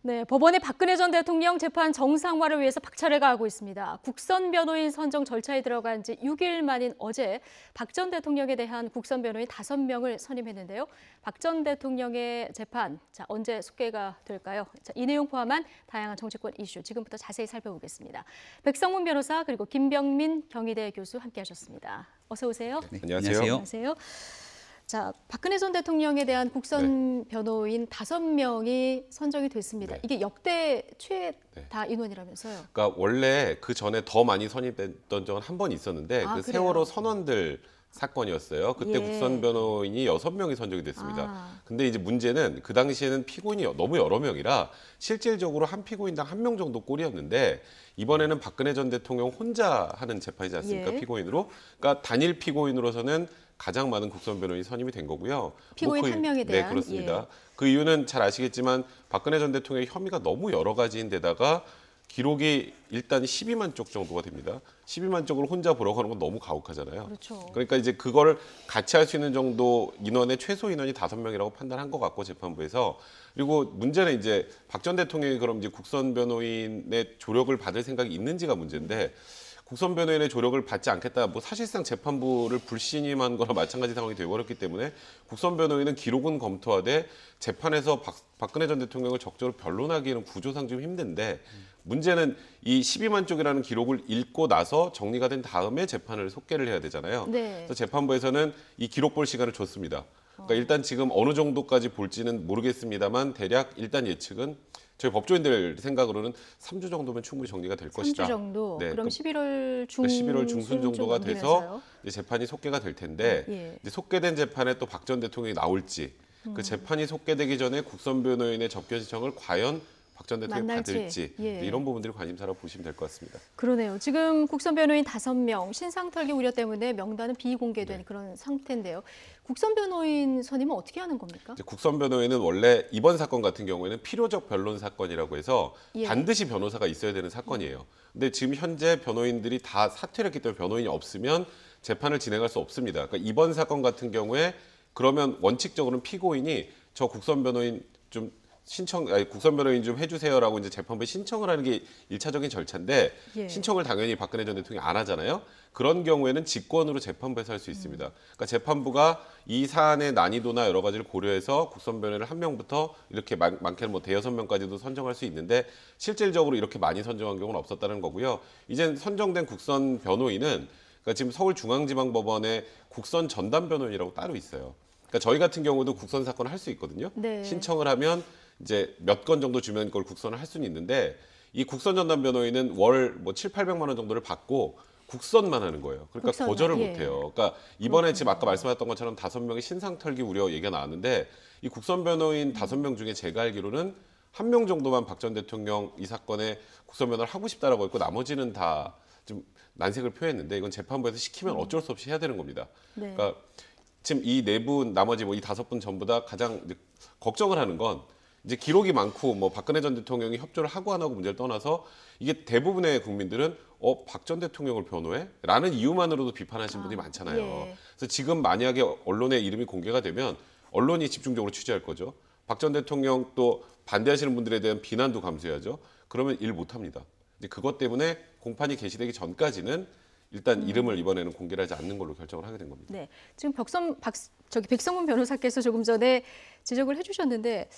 네, 법원의 박근혜 전 대통령 재판 정상화를 위해서 박차를 가하고 있습니다. 국선 변호인 선정 절차에 들어간 지 6일 만인 어제 박 전 대통령에 대한 국선 변호인 5명을 선임했는데요. 박 전 대통령의 재판, 언제 속개가 될까요? 이 내용 포함한 다양한 정치권 이슈 지금부터 자세히 살펴보겠습니다. 백성문 변호사 그리고 김병민 경희대 교수 함께하셨습니다. 어서 오세요. 네, 안녕하세요. 안녕하세요. 자, 박근혜 전 대통령에 대한 국선 변호인 5명이 선정이 됐습니다. 네. 이게 역대 최다 인원이라면서요? 그러니까 원래 그 전에 더 많이 선임됐던 적은 한 번 있었는데 아, 그 그래요? 세월호 선원들 사건이었어요. 그때 예. 국선 변호인이 6명이 선정이 됐습니다. 아. 근데 이제 문제는 그 당시에는 피고인이 너무 여러 명이라 실질적으로 한 피고인당 1명 정도 꼴이었는데 이번에는 박근혜 전 대통령 혼자 하는 재판이지 않습니까? 예. 피고인으로. 그러니까 단일 피고인으로서는 가장 많은 국선 변호인이 선임이 된 거고요. 피고인 그 한 명에 대한? 네, 그렇습니다. 그 이유는 잘 아시겠지만 박근혜 전 대통령의 혐의가 너무 여러 가지인데다가 기록이 일단 12만 쪽 정도가 됩니다. 12만 쪽을 혼자 보러 가는 건 너무 가혹하잖아요. 그렇죠. 그러니까 이제 그걸 같이 할 수 있는 정도 인원의 최소 인원이 5명이라고 판단한 것 같고 재판부에서. 그리고 문제는 이제 박 전 대통령이 그럼 이제 국선 변호인의 조력을 받을 생각이 있는지가 문제인데 국선 변호인의 조력을 받지 않겠다. 뭐 사실상 재판부를 불신임한 거나 마찬가지 상황이 되어버렸기 때문에 국선 변호인은 기록은 검토하되 재판에서 박근혜 전 대통령을 적절히 변론하기에는 구조상 좀 힘든데 문제는 이 12만 쪽이라는 기록을 읽고 나서 정리가 된 다음에 재판을 속개를 해야 되잖아요. 네. 그래서 재판부에서는 이 기록 볼 시간을 줬습니다. 그러니까 일단 지금 어느 정도까지 볼지는 모르겠습니다만 대략 일단 예측은 저희 법조인들 생각으로는 3주 정도면 충분히 정리가 될 것이다. 3주 정도? 네, 그럼 11월 11월 중순 정도가 돼서 되면서요? 이제 재판이 속개가 될 텐데 예. 이제 속개된 재판에 또 박 전 대통령이 나올지 그 재판이 속개되기 전에 국선 변호인의 접견 신청을 과연 박 전 대통령이 만날지. 받을지 예. 이런 부분들이 관심사라고 보시면 될 것 같습니다. 그러네요. 지금 국선 변호인 5명 신상 털기 우려 때문에 명단은 비공개된 네. 그런 상태인데요. 국선 변호인 선임은 어떻게 하는 겁니까? 이제 국선 변호인은 원래 이번 사건 같은 경우에는 필요적 변론 사건이라고 해서 예. 반드시 변호사가 있어야 되는 사건이에요. 근데 지금 현재 변호인들이 다 사퇴를 했기 때문에 변호인이 없으면 재판을 진행할 수 없습니다. 그러니까 이번 사건 같은 경우에 그러면 원칙적으로는 피고인이 저 국선 변호인 좀 국선 변호인 좀 해주세요라고 이제 재판부에 신청을 하는 게 1차적인 절차인데 예. 신청을 당연히 박근혜 전 대통령이 안 하잖아요. 그런 경우에는 직권으로 재판부에서 할 수 있습니다. 그러니까 재판부가 이 사안의 난이도나 여러 가지를 고려해서 국선 변호인을 1명부터 이렇게 많게는 뭐 5~6명까지도 선정할 수 있는데 실질적으로 이렇게 많이 선정한 경우는 없었다는 거고요. 이젠 선정된 국선 변호인은 그러니까 지금 서울중앙지방법원에 국선 전담 변호인이라고 따로 있어요. 그러니까 저희 같은 경우도 국선 사건을 할 수 있거든요. 네. 신청을 하면 이제 몇 건 정도 주면 그걸 국선을 할 수는 있는데 이 국선 전담 변호인은 월 뭐 700~800만 원 정도를 받고 국선만 하는 거예요. 그러니까 국선만, 거절을 예. 못 해요. 그러니까 이번에 지금 아까 말씀하셨던 것처럼 5명의 신상 털기 우려 얘기가 나왔는데 이 국선 변호인 5명 중에 제가 알기로는 1명 정도만 박 전 대통령 이 사건에 국선 변호를 하고 싶다라고 했고 나머지는 다 좀 난색을 표했는데 이건 재판부에서 시키면 어쩔 수 없이 해야 되는 겁니다. 네. 그러니까 지금 이 4분 나머지 뭐 이 5분 전부 다 가장 이제 걱정을 하는 건 이제 기록이 많고 뭐 박근혜 전 대통령이 협조를 하고 안 하고 문제를 떠나서 이게 대부분의 국민들은 박 전 대통령을 변호해? 라는 이유만으로도 비판하시는 분들이 많잖아요. 예. 그래서 지금 만약에 언론의 이름이 공개가 되면 언론이 집중적으로 취재할 거죠. 박 전 대통령 또 반대하시는 분들에 대한 비난도 감수해야죠. 그러면 일 못합니다. 이제 그것 때문에 공판이 개시되기 전까지는 일단 이름을 이번에는 공개를 하지 않는 걸로 결정을 하게 된 겁니다. 네, 지금 백성문 변호사께서 조금 전에 지적을 해주셨는데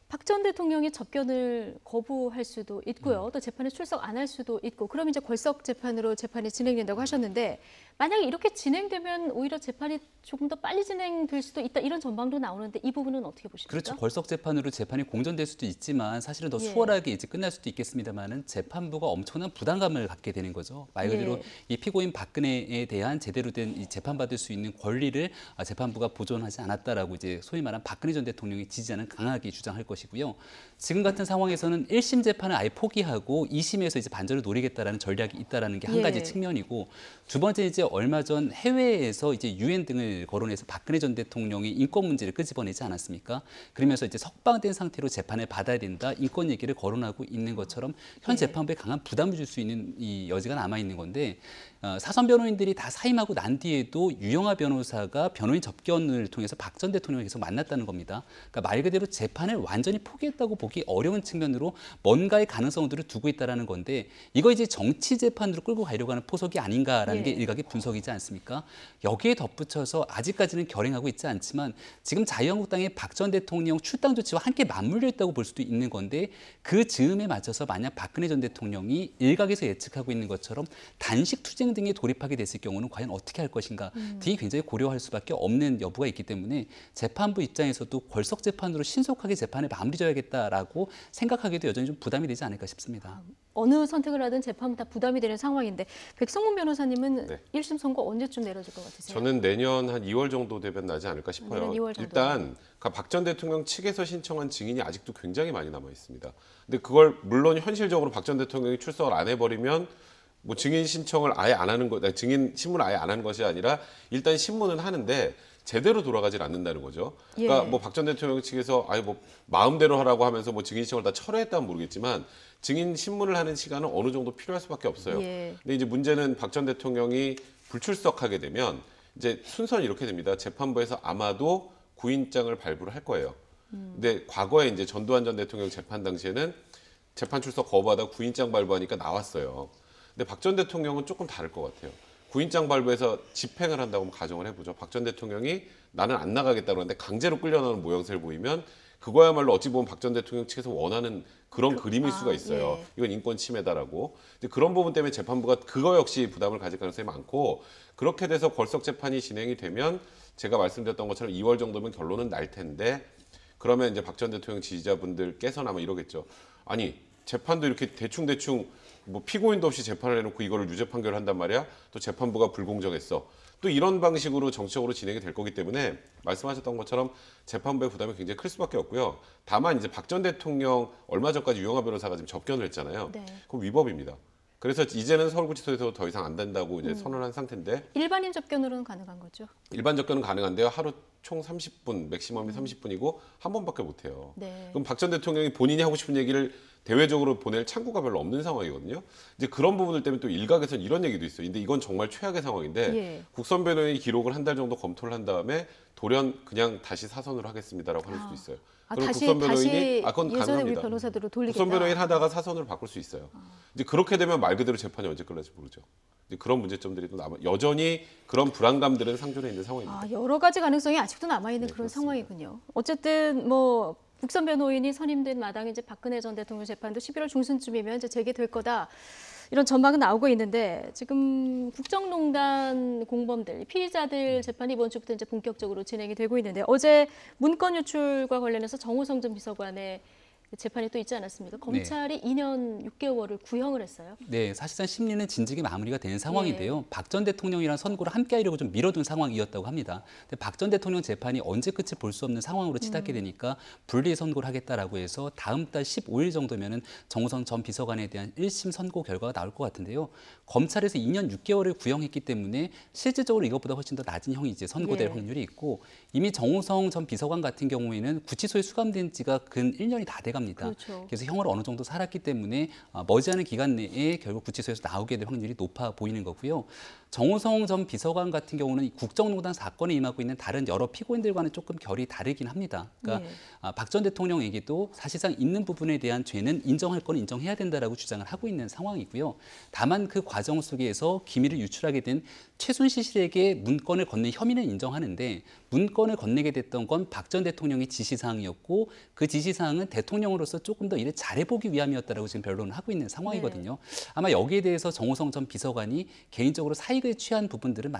박 전 대통령이 접견을 거부할 수도 있고요. 또 재판에 출석 안 할 수도 있고 그럼 이제 걸석 재판으로 재판이 진행된다고 하셨는데 만약에 이렇게 진행되면 오히려 재판이 조금 더 빨리 진행될 수도 있다 이런 전망도 나오는데 이 부분은 어떻게 보십니까? 그렇죠. 걸석 재판으로 재판이 공전될 수도 있지만 사실은 더 예. 수월하게 이제 끝날 수도 있겠습니다만은 재판부가 엄청난 부담감을 갖게 되는 거죠. 말 그대로 예. 이 피고인 박근혜에 대한 제대로 된 이 재판받을 수 있는 권리를 재판부가 보존하지 않았다라고 이제 소위 말한 박근혜 전 대통령의 지지자는 강하게 주장할 것이고요. 지금 같은 상황에서는 1심 재판을 아예 포기하고 2심에서 이제 반전을 노리겠다라는 전략이 있다라는 게 한 예. 가지 측면이고 두 번째 이제 얼마 전 해외에서 이제 유엔 등을 거론해서 박근혜 전 대통령이 인권 문제를 끄집어내지 않았습니까? 그러면서 이제 석방된 상태로 재판을 받아야 된다 인권 얘기를 거론하고 있는 것처럼 현 재판부에 강한 부담을 줄 수 있는 이 여지가 남아 있는 건데 사선 변호인들이 다 사임하고 난 뒤에도 유영하 변호사가 변호인 접견을 통해서 박 전 대통령을 계속 만났다는 겁니다. 그러니까 말 그대로 재판을 완전 완전히 포기했다고 보기 어려운 측면으로 뭔가의 가능성들을 두고 있다는 건데 이거 이제 정치 재판으로 끌고 가려고 하는 포석이 아닌가라는 게 일각의 분석이지 않습니까? 여기에 덧붙여서 아직까지는 결행하고 있지 않지만 지금 자유한국당의 박 전 대통령 출당 조치와 함께 맞물려 있다고 볼 수도 있는 건데 그 즈음에 맞춰서 만약 박근혜 전 대통령이 일각에서 예측하고 있는 것처럼 단식 투쟁 등에 돌입하게 됐을 경우는 과연 어떻게 할 것인가 등이 굉장히 고려할 수밖에 없는 여부가 있기 때문에 재판부 입장에서도 걸석 재판으로 신속하게 재판을 마무리 져야겠다라고 생각하기도 여전히 좀 부담이 되지 않을까 싶습니다. 어느 선택을 하든 재판은 다 부담이 되는 상황인데 백성문 변호사님은 네. 1심 선고 언제쯤 내려질 것 같으세요? 저는 내년 한 2월 정도 되면 나지 않을까 싶어요. 내년 2월 정도. 일단 박 전 대통령 측에서 신청한 증인이 아직도 굉장히 많이 남아 있습니다. 근데 그걸 물론 현실적으로 박 전 대통령이 출석을 안 해버리면 뭐 증인 신청을 아예 안 하는 거, 증인 신문을 아예 안 하는 것이 아니라 일단 신문은 하는데 제대로 돌아가질 않는다는 거죠. 그러니까 예. 뭐 박 전 대통령 측에서 아예 뭐 마음대로 하라고 하면서 뭐 증인 신청을 다 철회했다면 모르겠지만 증인 신문을 하는 시간은 어느 정도 필요할 수밖에 없어요. 예. 근데 이제 문제는 박 전 대통령이 불출석하게 되면 이제 순서는 이렇게 됩니다. 재판부에서 아마도 구인장을 발부를 할 거예요. 근데 과거에 이제 전두환 전 대통령 재판 당시에는 재판 출석 거부하다 구인장 발부하니까 나왔어요. 근데 박 전 대통령은 조금 다를 것 같아요. 구인장 발부해서 집행을 한다고 가정을 해보죠. 박 전 대통령이 나는 안 나가겠다 그러는데 강제로 끌려나오는 모양새를 보이면 그거야말로 어찌 보면 박 전 대통령 측에서 원하는 그런 그림일 수가 있어요. 예. 이건 인권 침해다라고. 근데 그런 부분 때문에 재판부가 그거 역시 부담을 가질 가능성이 많고 그렇게 돼서 걸석 재판이 진행이 되면 제가 말씀드렸던 것처럼 2월 정도면 결론은 날 텐데 그러면 이제 박 전 대통령 지지자분들께서는 아마 이러겠죠. 아니 재판도 이렇게 대충 뭐 피고인도 없이 재판을 해놓고 이거를 유죄 판결을 한단 말이야. 또 재판부가 불공정했어. 또 이런 방식으로 정치적으로 진행이 될 거기 때문에 말씀하셨던 것처럼 재판부의 부담이 굉장히 클 수밖에 없고요. 다만 이제 박 전 대통령 얼마 전까지 유영하 변호사가 지금 접견을 했잖아요. 네. 그럼 위법입니다. 그래서 이제는 서울구치소에서 더 이상 안 된다고 이제 선언한 상태인데 일반인 접견으로는 가능한 거죠? 일반 접견은 가능한데요. 하루 총 30분, 맥시멈이 30분이고 한 번밖에 못 해요. 네. 그럼 박 전 대통령이 본인이 하고 싶은 얘기를 대외적으로 보낼 창구가 별로 없는 상황이거든요. 이제 그런 부분들 때문에 또 일각에서는 이런 얘기도 있어요. 근데 이건 정말 최악의 상황인데 예. 국선 변호인이 기록을 한 달 정도 검토를 한 다음에 돌연 그냥 다시 사선으로 하겠습니다라고 할 수도 있어요. 그럼 다시 국선 변호인이 예전에 그건 우리 가능합니다. 변호사들로 돌리겠다. 국선 변호인 하다가 사선으로 바꿀 수 있어요. 이제 그렇게 되면 말 그대로 재판이 언제 끝날지 모르죠. 이제 그런 문제점들이 또 남아 여전히 그런 불안감들은 상존해 있는 상황입니다. 여러 가지 가능성이 아직도 남아 있는 네, 그런 그렇습니다. 상황이군요. 어쨌든 뭐 국선 변호인이 선임된 마당에 이제 박근혜 전 대통령 재판도 11월 중순쯤이면 이제 재개될 거다. 이런 전망은 나오고 있는데 지금 국정농단 공범들, 피의자들 재판이 이번 주부터 이제 본격적으로 진행이 되고 있는데 어제 문건 유출과 관련해서 정호성 전 비서관의 재판이 또 있지 않았습니까? 검찰이 2년 6개월을 구형을 했어요. 네, 사실상 심리는 진즉에 마무리가 되는 상황인데요. 박 전 대통령이랑 선고를 함께 하려고 좀 미뤄둔 상황이었다고 합니다. 근데 박 전 대통령 재판이 언제 끝을 볼 수 없는 상황으로 치닫게 되니까 분리 선고를 하겠다라고 해서 다음 달 15일 정도면은 정호성 전 비서관에 대한 1심 선고 결과가 나올 것 같은데요. 검찰에서 2년 6개월을 구형했기 때문에 실질적으로 이것보다 훨씬 더 낮은 형이 이제 선고될 예. 확률이 있고 이미 정호성 전 비서관 같은 경우에는 구치소에 수감된 지가 근 1년이 다 돼갑니다. 그렇죠. 그래서 형을 어느 정도 살았기 때문에 머지않은 기간 내에 결국 구치소에서 나오게 될 확률이 높아 보이는 거고요. 정호성 전 비서관 같은 경우는 이 국정농단 사건에 임하고 있는 다른 여러 피고인들과는 조금 결이 다르긴 합니다. 그러니까 박 전 대통령에게도 사실상 있는 부분에 대한 죄는 인정할 건 인정해야 된다라고 주장을 하고 있는 상황이고요. 다만 그 과정 속에서 기밀을 유출하게 된 최순실 씨에게 문건을 건넨 혐의는 인정하는데 문건을 건네게 됐던 건 박 전 대통령의 지시사항이었고 그 지시사항은 대통령으로서 조금 더 일을 잘해보기 위함이었다라고 지금 변론을 하고 있는 상황이거든요. 아마 여기에 대해서 정호성 전 비서관이 개인적으로 사익을 취한 부분들은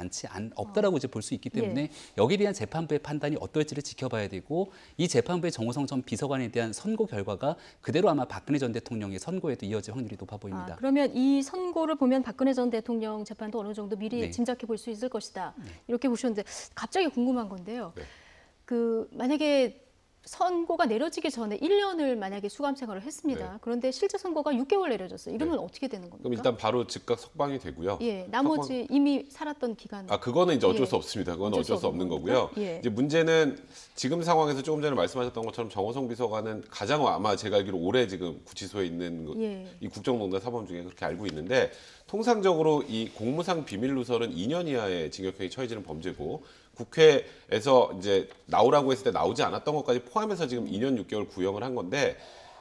없다라고 이제 볼 수 있기 때문에 여기에 대한 재판부의 판단이 어떨지를 지켜봐야 되고 이 재판부의 정호성 전 비서관에 대한 선고 결과가 그대로 아마 박근혜 전 대통령의 선고에도 이어질 확률이 높아 보입니다. 그러면 이 선고를 보면 박근혜 전 대통령 재판도 어느 정도 미리 네. 짐작해 볼 수 있을 것이다. 이렇게 보셨는데 갑자기 궁금한 건데요. 네. 그 만약에 선고가 내려지기 전에 1년을 만약에 수감 생활을 했습니다. 네. 그런데 실제 선고가 6개월 내려졌어요. 이러면 어떻게 되는 겁니까? 그럼 일단 바로 즉각 석방이 되고요. 예, 나머지 이미 살았던 기간. 그거는 이제 어쩔 예. 수 없습니다. 그건 어쩔 어쩔 수 수 없는 없는 거고요. 겁니까? 예. 이제 문제는 지금 상황에서 조금 전에 말씀하셨던 것처럼 정호성 비서관은 가장 아마 제가 알기로 올해 지금 구치소에 있는 이 국정농단 사범 중에 그렇게 알고 있는데 통상적으로 이 공무상 비밀 누설은 2년 이하의 징역형이 처해지는 범죄고 국회에서 이제 나오라고 했을 때 나오지 않았던 것까지 포함해서 지금 2년 6개월 구형을 한 건데,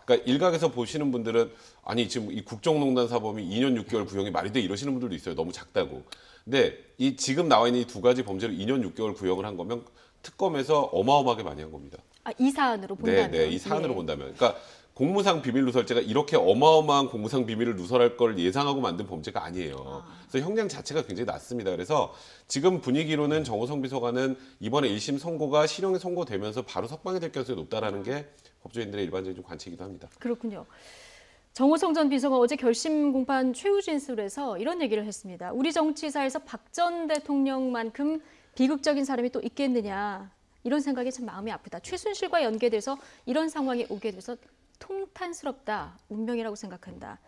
그러니까 일각에서 보시는 분들은 아니 지금 이 국정농단 사범이 2년 6개월 구형이 말이 돼 이러시는 분들도 있어요. 너무 작다고. 근데 이 지금 나와 있는 이 두 가지 범죄를 2년 6개월 구형을 한 거면 특검에서 어마어마하게 많이 한 겁니다. 이 사안으로 본다면. 네, 이 사안으로 예. 본다면. 그러니까 공무상 비밀 누설죄가 이렇게 어마어마한 공무상 비밀을 누설할 걸 예상하고 만든 범죄가 아니에요. 그래서 형량 자체가 굉장히 낮습니다. 그래서 지금 분위기로는 정호성 비서관은 이번에 1심 선고가 실형이 선고되면서 바로 석방이 될 가능성이 높다라는 게 법조인들의 일반적인 좀 관측이기도 합니다. 그렇군요. 정호성 전 비서가 어제 결심 공판 최후 진술에서 이런 얘기를 했습니다. 우리 정치사에서 박 전 대통령만큼 비극적인 사람이 또 있겠느냐. 이런 생각에 참 마음이 아프다. 최순실과 연계돼서 이런 상황이 오게 돼서 통탄스럽다. 운명이라고 생각한다.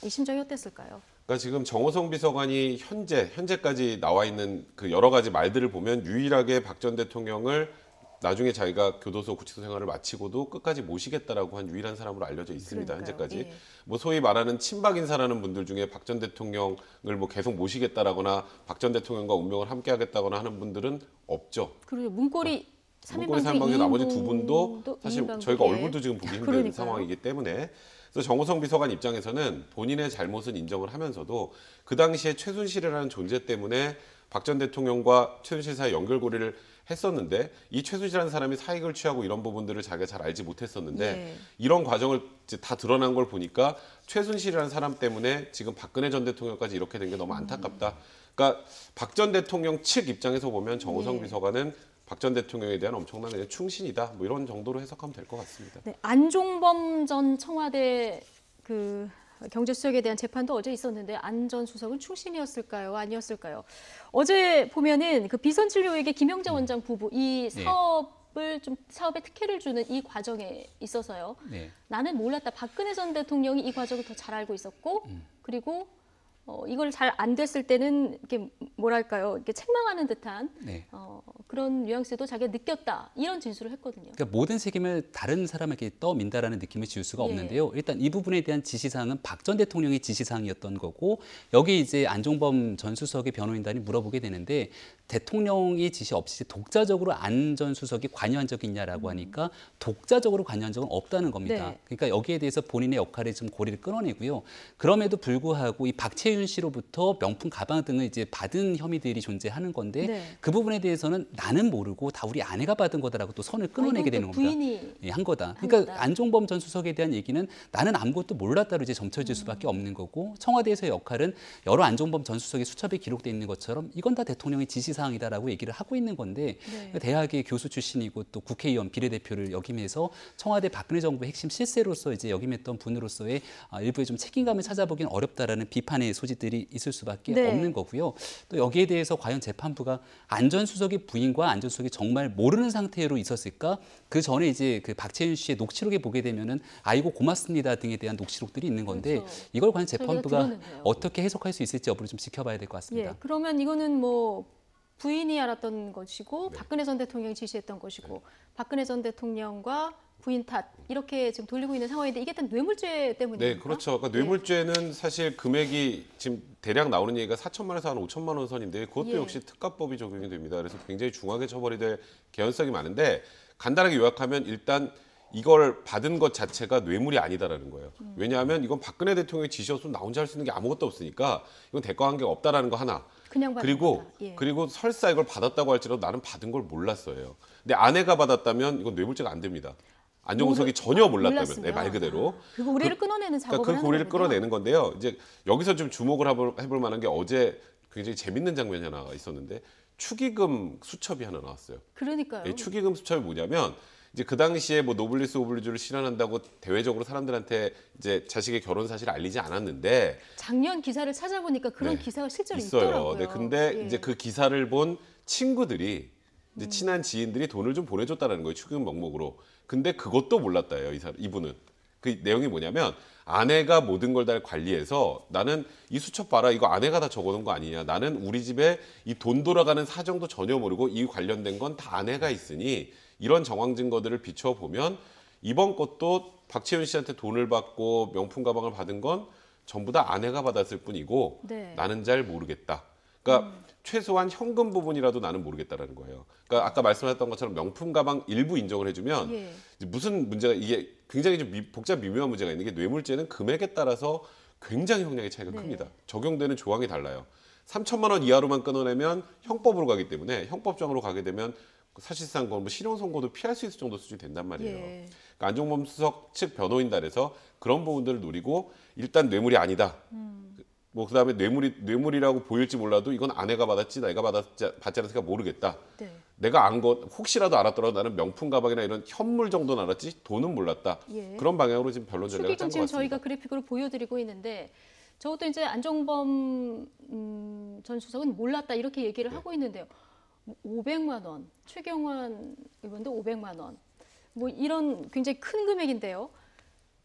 이 심정이 어땠을까요? 그러니까 지금 정호성 비서관이 현재까지 나와 있는 그 여러 가지 말들을 보면 유일하게 박 전 대통령을 나중에 자기가 교도소 구치소 생활을 마치고도 끝까지 모시겠다라고 한 유일한 사람으로 알려져 있습니다. 그러니까요. 현재까지. 예. 뭐 소위 말하는 친박 인사라는 분들 중에 박 전 대통령을 뭐 계속 모시겠다라거나 박 전 대통령과 운명을 함께하겠다거나 하는 분들은 없죠. 그리고 문고리 문고리 3인방 나머지 두 분도 사실 저희가 얼굴도 지금 보기 힘든 그러니까요. 상황이기 때문에, 그래서 정호성 비서관 입장에서는 본인의 잘못은 인정을 하면서도 그 당시에 최순실이라는 존재 때문에 박 전 대통령과 최순실 사이 연결고리를 했었는데, 이 최순실이라는 사람이 사익을 취하고 이런 부분들을 자기가 잘 알지 못했었는데 예. 이런 과정을 이제 다 드러난 걸 보니까 최순실이라는 사람 때문에 지금 박근혜 전 대통령까지 이렇게 된 게 너무 안타깝다. 그러니까 박 전 대통령 측 입장에서 보면 정호성 예. 비서관은 박 전 대통령에 대한 엄청난 그냥 충신이다. 뭐 이런 정도로 해석하면 될 것 같습니다. 네, 안종범 전 청와대 그 경제수석에 대한 재판도 어제 있었는데 안 전 수석은 충신이었을까요? 아니었을까요? 어제 보면은 그 비선진료에게 김영재 원장 부부 이 사업을 좀 사업에 특혜를 주는 이 과정에 있어서요. 네. 나는 몰랐다. 박근혜 전 대통령이 이 과정을 더 잘 알고 있었고 그리고 이걸 잘 안 됐을 때는 이렇게 뭐랄까요? 이렇게 책망하는 듯한 네. 그런 뉘앙스도 자기가 느꼈다. 이런 진술을 했거든요. 그러니까 모든 책임을 다른 사람에게 떠민다라는 느낌을 지울 수가 예. 없는데요. 일단 이 부분에 대한 지시사항은 박 전 대통령의 지시사항이었던 거고, 여기 이제 안종범 전 수석의 변호인단이 물어보게 되는데 대통령의 지시 없이 독자적으로 안 전 수석이 관여한 적이 있냐라고 하니까 독자적으로 관여한 적은 없다는 겁니다. 네. 그러니까 여기에 대해서 본인의 역할에 좀 고리를 끊어내고요. 그럼에도 불구하고 이 박채윤 씨로부터 명품 가방 등을 이제 받은 혐의들이 존재하는 건데 네. 그 부분에 대해서는 나는 모르고 다 우리 아내가 받은 거다라고 또 선을 끊어내게 되는 겁니다. 부인이 예, 한 거다. 한 그러니까 거다. 안종범 전 수석에 대한 얘기는 나는 아무것도 몰랐다로 이제 점쳐질 수밖에 없는 거고, 청와대에서의 역할은 여러 안종범 전 수석의 수첩에 기록돼 있는 것처럼 이건 다 대통령의 지시사항이다라고 얘기를 하고 있는 건데 네. 대학의 교수 출신이고 또 국회의원 비례대표를 역임해서 청와대 박근혜 정부의 핵심 실세로서 이제 역임했던 분으로서의 일부의 좀 책임감을 찾아보기는 어렵다라는 비판의 소지들이 있을 수밖에 네. 없는 거고요. 또 여기에 대해서 과연 재판부가 안 전 수석의 부인과 안 전 수석이 정말 모르는 상태로 있었을까? 그 전에 이제 그 박채윤 씨의 녹취록에 보게 되면은 아이고 고맙습니다 등에 대한 녹취록들이 있는 건데 그렇죠. 이걸 과연 자기가 재판부가 드러냈네요. 어떻게 해석할 수 있을지 여부를 좀 지켜봐야 될 것 같습니다. 예, 그러면 이거는 뭐 부인이 알았던 것이고 박근혜 전 대통령이 지시했던 것이고 박근혜 전 대통령과 부인 탓 이렇게 지금 돌리고 있는 상황인데 이게 다 뇌물죄 때문입니까? 네, 그렇죠. 그러니까 뇌물죄는 사실 금액이 지금 대략 나오는 얘기가 4천만 원에서 한 5천만 원 선인데 그것도 예. 역시 특가법이 적용이 됩니다. 그래서 굉장히 중하게 처벌이 될 개연성이 많은데, 간단하게 요약하면 일단 이걸 받은 것 자체가 뇌물이 아니다라는 거예요. 왜냐하면 이건 박근혜 대통령의 지시였으면 나 혼자 할 수 있는 게 아무것도 없으니까 이건 대가 관계가 없다라는 거 하나. 그냥 받은 그리고 거다. 예. 그리고 설사 이걸 받았다고 할지라도 나는 받은 걸 몰랐어요. 근데 아내가 받았다면 이건 뇌물죄가 안 됩니다. 안종석이 전혀 몰랐다면, 몰랐으면. 네, 말 그대로. 그 고리를 끊어내는 작업을 그러니까 그 하는 고리를 거군요. 끌어내는 건데요. 이제 여기서 좀 주목을 해볼 만한 게 어제 굉장히 재밌는 장면이 하나 있었는데 축의금 수첩이 하나 나왔어요. 그러니까요. 이 축의금 수첩이 뭐냐면 이제 그 당시에 뭐 노블리스 오블리주를 실현한다고 대외적으로 사람들한테 이제 자식의 결혼 사실을 알리지 않았는데 작년 기사를 찾아보니까 그런 네, 기사가 실제로 있어요. 있더라고요. 네, 근데 예. 이제 그 기사를 본 친구들이 이제 친한 지인들이 돈을 좀 보내줬다는 거예요. 축의금 명목으로. 근데 그것도 몰랐다예요. 이분은. 그 내용이 뭐냐면 아내가 모든 걸 다 관리해서 나는 이 수첩 봐라. 이거 아내가 다 적어놓은 거 아니냐. 나는 우리 집에 이 돈 돌아가는 사정도 전혀 모르고 이 관련된 건 다 아내가 있으니 이런 정황 증거들을 비춰보면 이번 것도 박채윤 씨한테 돈을 받고 명품 가방을 받은 건 전부 다 아내가 받았을 뿐이고 네. 나는 잘 모르겠다. 그러니까 최소한 현금 부분이라도 나는 모르겠다라는 거예요. 그러니까 아까 말씀하셨던 것처럼 명품 가방 일부 인정을 해주면 예. 이제 무슨 문제가 이게 굉장히 좀 복잡 미묘한 문제가 있는 게 뇌물죄는 금액에 따라서 굉장히 형량의 차이가 네. 큽니다. 적용되는 조항이 달라요. 3천만 원 이하로만 끊어내면 형법으로 가기 때문에 형법정으로 가게 되면 사실상 그건 뭐 실형 선고도 피할 수 있을 정도 수준이 된단 말이에요. 예. 그러니까 안종범 수석 측 변호인단에서 그런 부분들을 노리고 일단 뇌물이 아니다. 뭐 그다음에 뇌물이라고 보일지 몰라도 이건 아내가 받았지 내가 받지 않았을까 모르겠다. 네. 내가 안 것 혹시라도 알았더라도 나는 명품 가방이나 이런 현물 정도는 알았지 돈은 몰랐다. 예. 그런 방향으로 지금 변론 전략을 축의금 짠 것 지금 같습니다. 저희가 그래픽으로 보여드리고 있는데 저것도 이제 안종범 전 수석은 몰랐다 이렇게 얘기를 네. 하고 있는데요. 500만 원, 최경환 의원도 500만 원, 뭐 이런 굉장히 큰 금액인데요.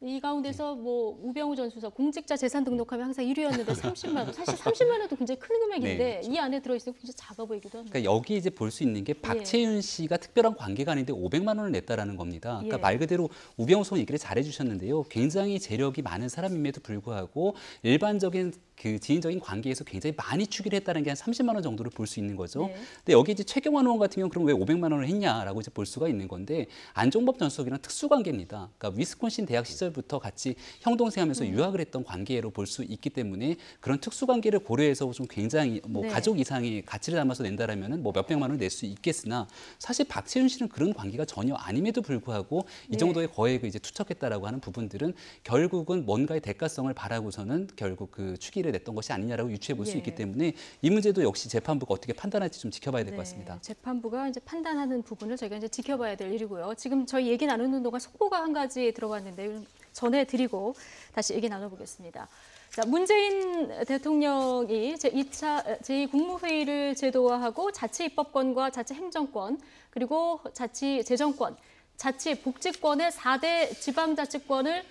이 가운데서 뭐 우병우 전 수석 공직자 재산 등록하면 항상 1위였는데 30만 원, 사실 30만 원도 굉장히 큰 금액인데 네, 그렇죠. 이 안에 들어있으면 굉장히 작아 보이기도 합니다. 그러니까 여기 이제 볼 수 있는 게 박채윤 씨가 특별한 관계가 아닌데 500만 원을 냈다라는 겁니다. 그러니까 예. 말 그대로 우병우 소 얘기를 잘 해주셨는데요. 굉장히 재력이 많은 사람임에도 불구하고 일반적인 그 지인적인 관계에서 굉장히 많이 추기를 했다는 게 한 30만 원 정도를 볼 수 있는 거죠. 네. 근데 여기 이제 최경환 의원 같은 경우는 그럼 왜 500만 원을 했냐라고 이제 볼 수가 있는 건데 안종범 전 수석이랑 특수 관계입니다. 그러니까 위스콘신 대학 시절부터 같이 형 동생 하면서 유학을 했던 관계로 볼 수 있기 때문에 그런 특수 관계를 고려해서 좀 굉장히 뭐 네. 가족 이상의 가치를 담아서 낸다라면은 뭐 몇백만 원을 낼 수 있겠으나 사실 박채윤 씨는 그런 관계가 전혀 아님에도 불구하고 이 네. 정도의 거액을 이제 투척했다라고 하는 부분들은 결국은 뭔가의 대가성을 바라고서는 결국 그 추기를 냈던 것이 아니냐라고 유추해 볼 수 예. 있기 때문에 이 문제도 역시 재판부가 어떻게 판단할지 좀 지켜봐야 될 것 네, 같습니다. 재판부가 이제 판단하는 부분을 저희가 이제 지켜봐야 될 일이고요. 지금 저희 얘기 나누는 동안 속보가 한 가지 들어왔는데 전해드리고 다시 얘기 나눠보겠습니다. 자, 문재인 대통령이 제2차 제2국무회의를 제도화하고 자치입법권과 자치행정권 그리고 자치재정권, 자치복지권의 4대 지방자치권을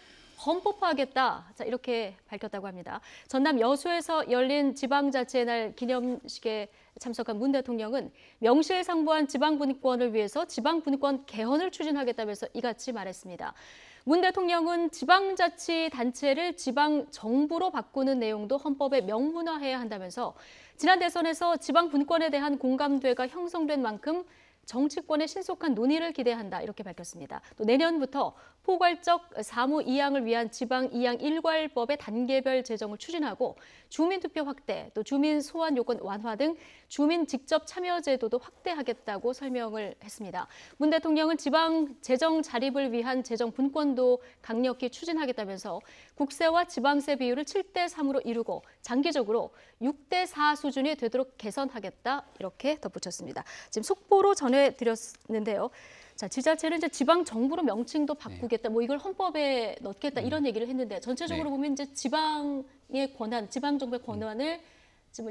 헌법화하겠다. 자, 이렇게 밝혔다고 합니다. 전남 여수에서 열린 지방자치의 날 기념식에 참석한 문 대통령은 명실상부한 지방분권을 위해서 지방분권 개헌을 추진하겠다면서 이같이 말했습니다. 문 대통령은 지방자치단체를 지방정부로 바꾸는 내용도 헌법에 명문화해야 한다면서 지난 대선에서 지방분권에 대한 공감대가 형성된 만큼 정치권의 신속한 논의를 기대한다 이렇게 밝혔습니다. 또 내년부터 포괄적 사무 이양을 위한 지방 이양 일괄법의 단계별 제정을 추진하고 주민투표 확대, 또 주민 소환 요건 완화 등 주민 직접 참여 제도도 확대하겠다고 설명을 했습니다. 문 대통령은 지방 재정 자립을 위한 재정 분권도 강력히 추진하겠다면서 국세와 지방세 비율을 7대3으로 이루고 장기적으로 6대4 수준이 되도록 개선하겠다 이렇게 덧붙였습니다. 지금 속보로 전해드렸는데요. 자, 지자체는 이제 지방 정부로 명칭도 바꾸겠다, 뭐 이걸 헌법에 넣겠다 이런 얘기를 했는데 전체적으로 네. 보면 이제 지방의 권한, 지방 정부의 권한을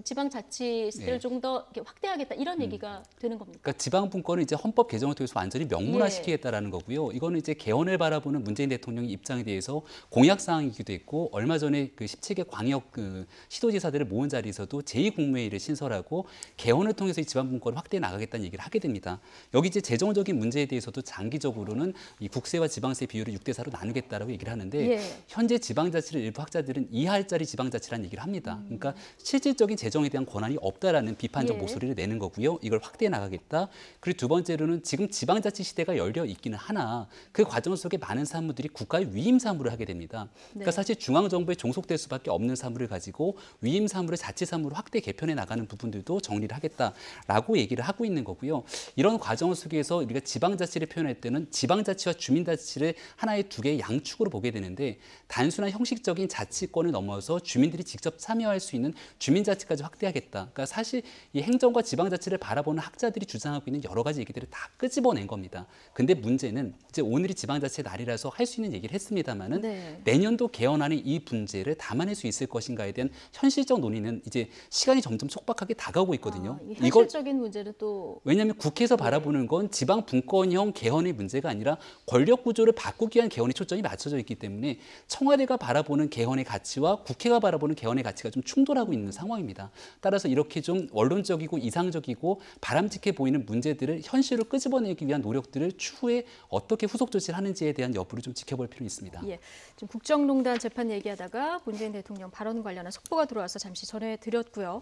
지방자치를 조금 더 이렇게 확대하겠다 이런 얘기가 되는 겁니까? 그러니까 지방분권을 이제 헌법 개정을 통해서 완전히 명문화시키겠다라는 거고요. 이거는 이제 개헌을 바라보는 문재인 대통령의 입장에 대해서 공약 사항이기도 했고 얼마 전에 그 17개 광역 그 시도지사들을 모은 자리에서도 제2국무회의를 신설하고 개헌을 통해서 이 지방분권을 확대해 나가겠다는 얘기를 하게 됩니다. 여기 이제 재정적인 문제에 대해서도 장기적으로는 이 국세와 지방세 비율을 6대4로 나누겠다라고 얘기를 하는데 예. 현재 지방자치를 일부 학자들은 2할짜리 지방자치라는 얘기를 합니다. 그러니까 실질적인 재정에 대한 권한이 없다라는 비판적 예. 목소리를 내는 거고요. 이걸 확대해 나가겠다. 그리고 두 번째로는 지금 지방자치 시대가 열려 있기는 하나 그 과정 속에 많은 사무들이 국가의 위임 사무를 하게 됩니다. 그러니까 네. 사실 중앙정부에 종속될 수밖에 없는 사무를 가지고 위임 사무를 자치 사무로 확대 개편해 나가는 부분들도 정리를 하겠다라고 얘기를 하고 있는 거고요. 이런 과정 속에서 우리가 지방자치를 표현할 때는 지방자치와 주민자치를 하나의 두 개의 양축으로 보게 되는데 단순한 형식적인 자치권을 넘어서 주민들이 직접 참여할 수 있는 주민자치까지 확대하겠다. 그러니까 사실 이 행정과 지방자치를 바라보는 학자들이 주장하고 있는 여러 가지 얘기들을 다 끄집어낸 겁니다. 근데 문제는 이제 오늘이 지방자치의 날이라서 할 수 있는 얘기를 했습니다만은 네. 내년도 개헌안에 이 문제를 담아낼 수 있을 것인가에 대한 현실적 논의는 이제 시간이 점점 촉박하게 다가오고 있거든요. 이 현실적인 문제는 또 왜냐하면 국회에서 바라보는 건 지방 분권형 개헌의 문제가 아니라 권력 구조를 바꾸기 위한 개헌에 초점이 맞춰져 있기 때문에 청와대가 바라보는 개헌의 가치와 국회가 바라보는 개헌의 가치가 좀 충돌하고 있는 상황입니다. 따라서 이렇게 좀 원론적이고 이상적이고 바람직해 보이는 문제들을 현실로 끄집어내기 위한 노력들을 추후에 어떻게 후속 조치를 하는지에 대한 여부를 좀 지켜볼 필요는 있습니다. 예, 지금 국정농단 재판 얘기하다가 문재인 대통령 발언 관련한 속보가 들어와서 잠시 전해드렸고요.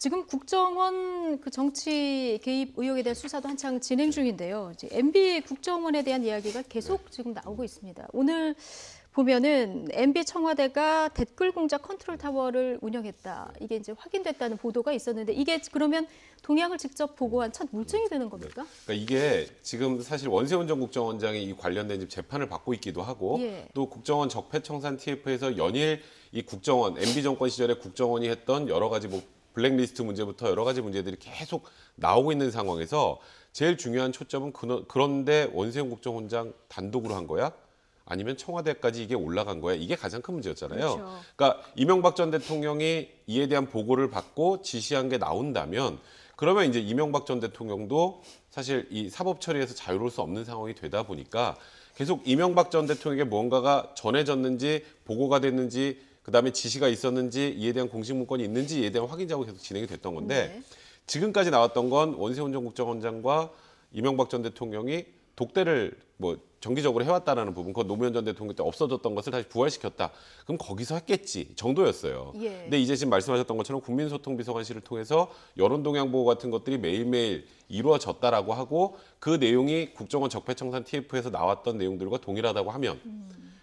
지금 국정원 그 정치 개입 의혹에 대한 수사도 한창 진행 중인데요. 이제 MB 국정원에 대한 이야기가 계속 지금 나오고 있습니다. 오늘 보면은 MB 청와대가 댓글 공작 컨트롤 타워를 운영했다. 이게 이제 확인됐다는 보도가 있었는데 이게 그러면 동향을 직접 보고한 첫 물증이 되는 겁니까? 그러니까 이게 지금 사실 원세훈 전 국정원장이 이 관련된 지금 재판을 받고 있기도 하고 예. 또 국정원 적폐청산 TF에서 연일 이 국정원 MB 정권 시절에 국정원이 했던 여러 가지 뭐 블랙리스트 문제부터 여러 가지 문제들이 계속 나오고 있는 상황에서 제일 중요한 초점은 그런데 원세훈 국정원장 단독으로 한 거야? 아니면 청와대까지 이게 올라간 거야? 이게 가장 큰 문제였잖아요. 그렇죠. 그러니까 이명박 전 대통령이 이에 대한 보고를 받고 지시한 게 나온다면 그러면 이제 이명박 전 대통령도 사실 이 사법 처리에서 자유로울 수 없는 상황이 되다 보니까 계속 이명박 전 대통령에게 무언가가 전해졌는지 보고가 됐는지 그다음에 지시가 있었는지 이에 대한 공식 문건이 있는지 이에 대한 확인 작업이 계속 진행이 됐던 건데 네. 지금까지 나왔던 건 원세훈 전 국정원장과 이명박 전 대통령이 독대를 뭐 정기적으로 해왔다라는 부분, 그 노무현 전 대통령 때 없어졌던 것을 다시 부활시켰다. 그럼 거기서 했겠지 정도였어요. 예. 근데 이제 지금 말씀하셨던 것처럼 국민소통비서관실을 통해서 여론동향 보고 같은 것들이 매일매일 이루어졌다라고 하고 그 내용이 국정원 적폐청산 TF에서 나왔던 내용들과 동일하다고 하면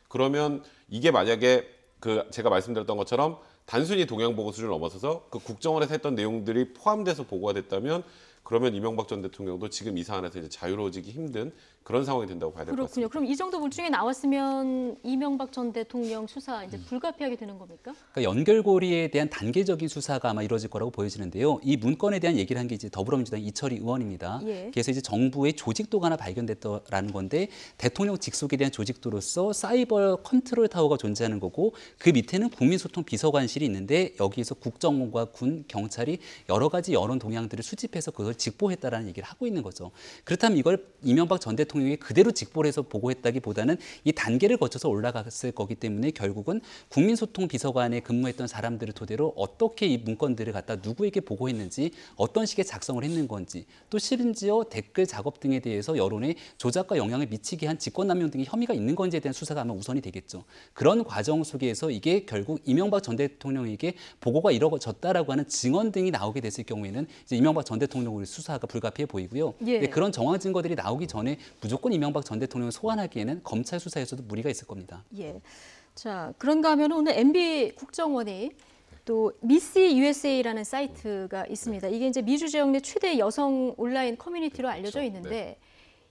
그러면 이게 만약에 그 제가 말씀드렸던 것처럼 단순히 동향 보고 수준을 넘어서서 그 국정원에서 했던 내용들이 포함돼서 보고가 됐다면 그러면 이명박 전 대통령도 지금 이 사안에서 이제 자유로워지기 힘든 그런 상황이 된다고 봐야 될 것 그렇군요. 같습니다. 그럼 이 정도 물증이 나왔으면 이명박 전 대통령 수사 이제 불가피하게 되는 겁니까? 그러니까 연결고리에 대한 단계적인 수사가 아마 이루어질 거라고 보여지는데요. 이 문건에 대한 얘기를 한 게 이제 더불어민주당 이철희 의원입니다. 예. 그래서 이제 정부의 조직도가 하나 발견됐다라는 건데 대통령 직속에 대한 조직도로서 사이버 컨트롤 타워가 존재하는 거고 그 밑에는 국민소통 비서관실이 있는데 여기에서 국정원과 군, 경찰이 여러 가지 여론 동향들을 수집해서 그걸 직보했다라는 얘기를 하고 있는 거죠. 그렇다면 이걸 이명박 전 대통령이 그대로 직보를 해서 보고했다기보다는 이 단계를 거쳐서 올라갔을 거기 때문에 결국은 국민소통 비서관에 근무했던 사람들을 토대로 어떻게 이 문건들을 갖다 누구에게 보고했는지 어떤 식의 작성을 했는 건지 또 심지어 댓글 작업 등에 대해서 여론에 조작과 영향을 미치게 한 직권남용 등의 혐의가 있는 건지에 대한 수사가 아마 우선이 되겠죠. 그런 과정 속에서 이게 결국 이명박 전 대통령에게 보고가 이루어졌다라고 하는 증언 등이 나오게 됐을 경우에는 이제 이명박 전 대통령의 수사가 불가피해 보이고요. 예. 근데 그런 정황 증거들이 나오기 전에 무조건 이명박 전 대통령을 소환하기에는 검찰 수사에서도 무리가 있을 겁니다. 예. 자, 그런가 하면 오늘 MB 국정원이 또 미스 USA라는 사이트가 있습니다. 이게 이제 미주 지역 내 최대 여성 온라인 커뮤니티로 알려져 있는데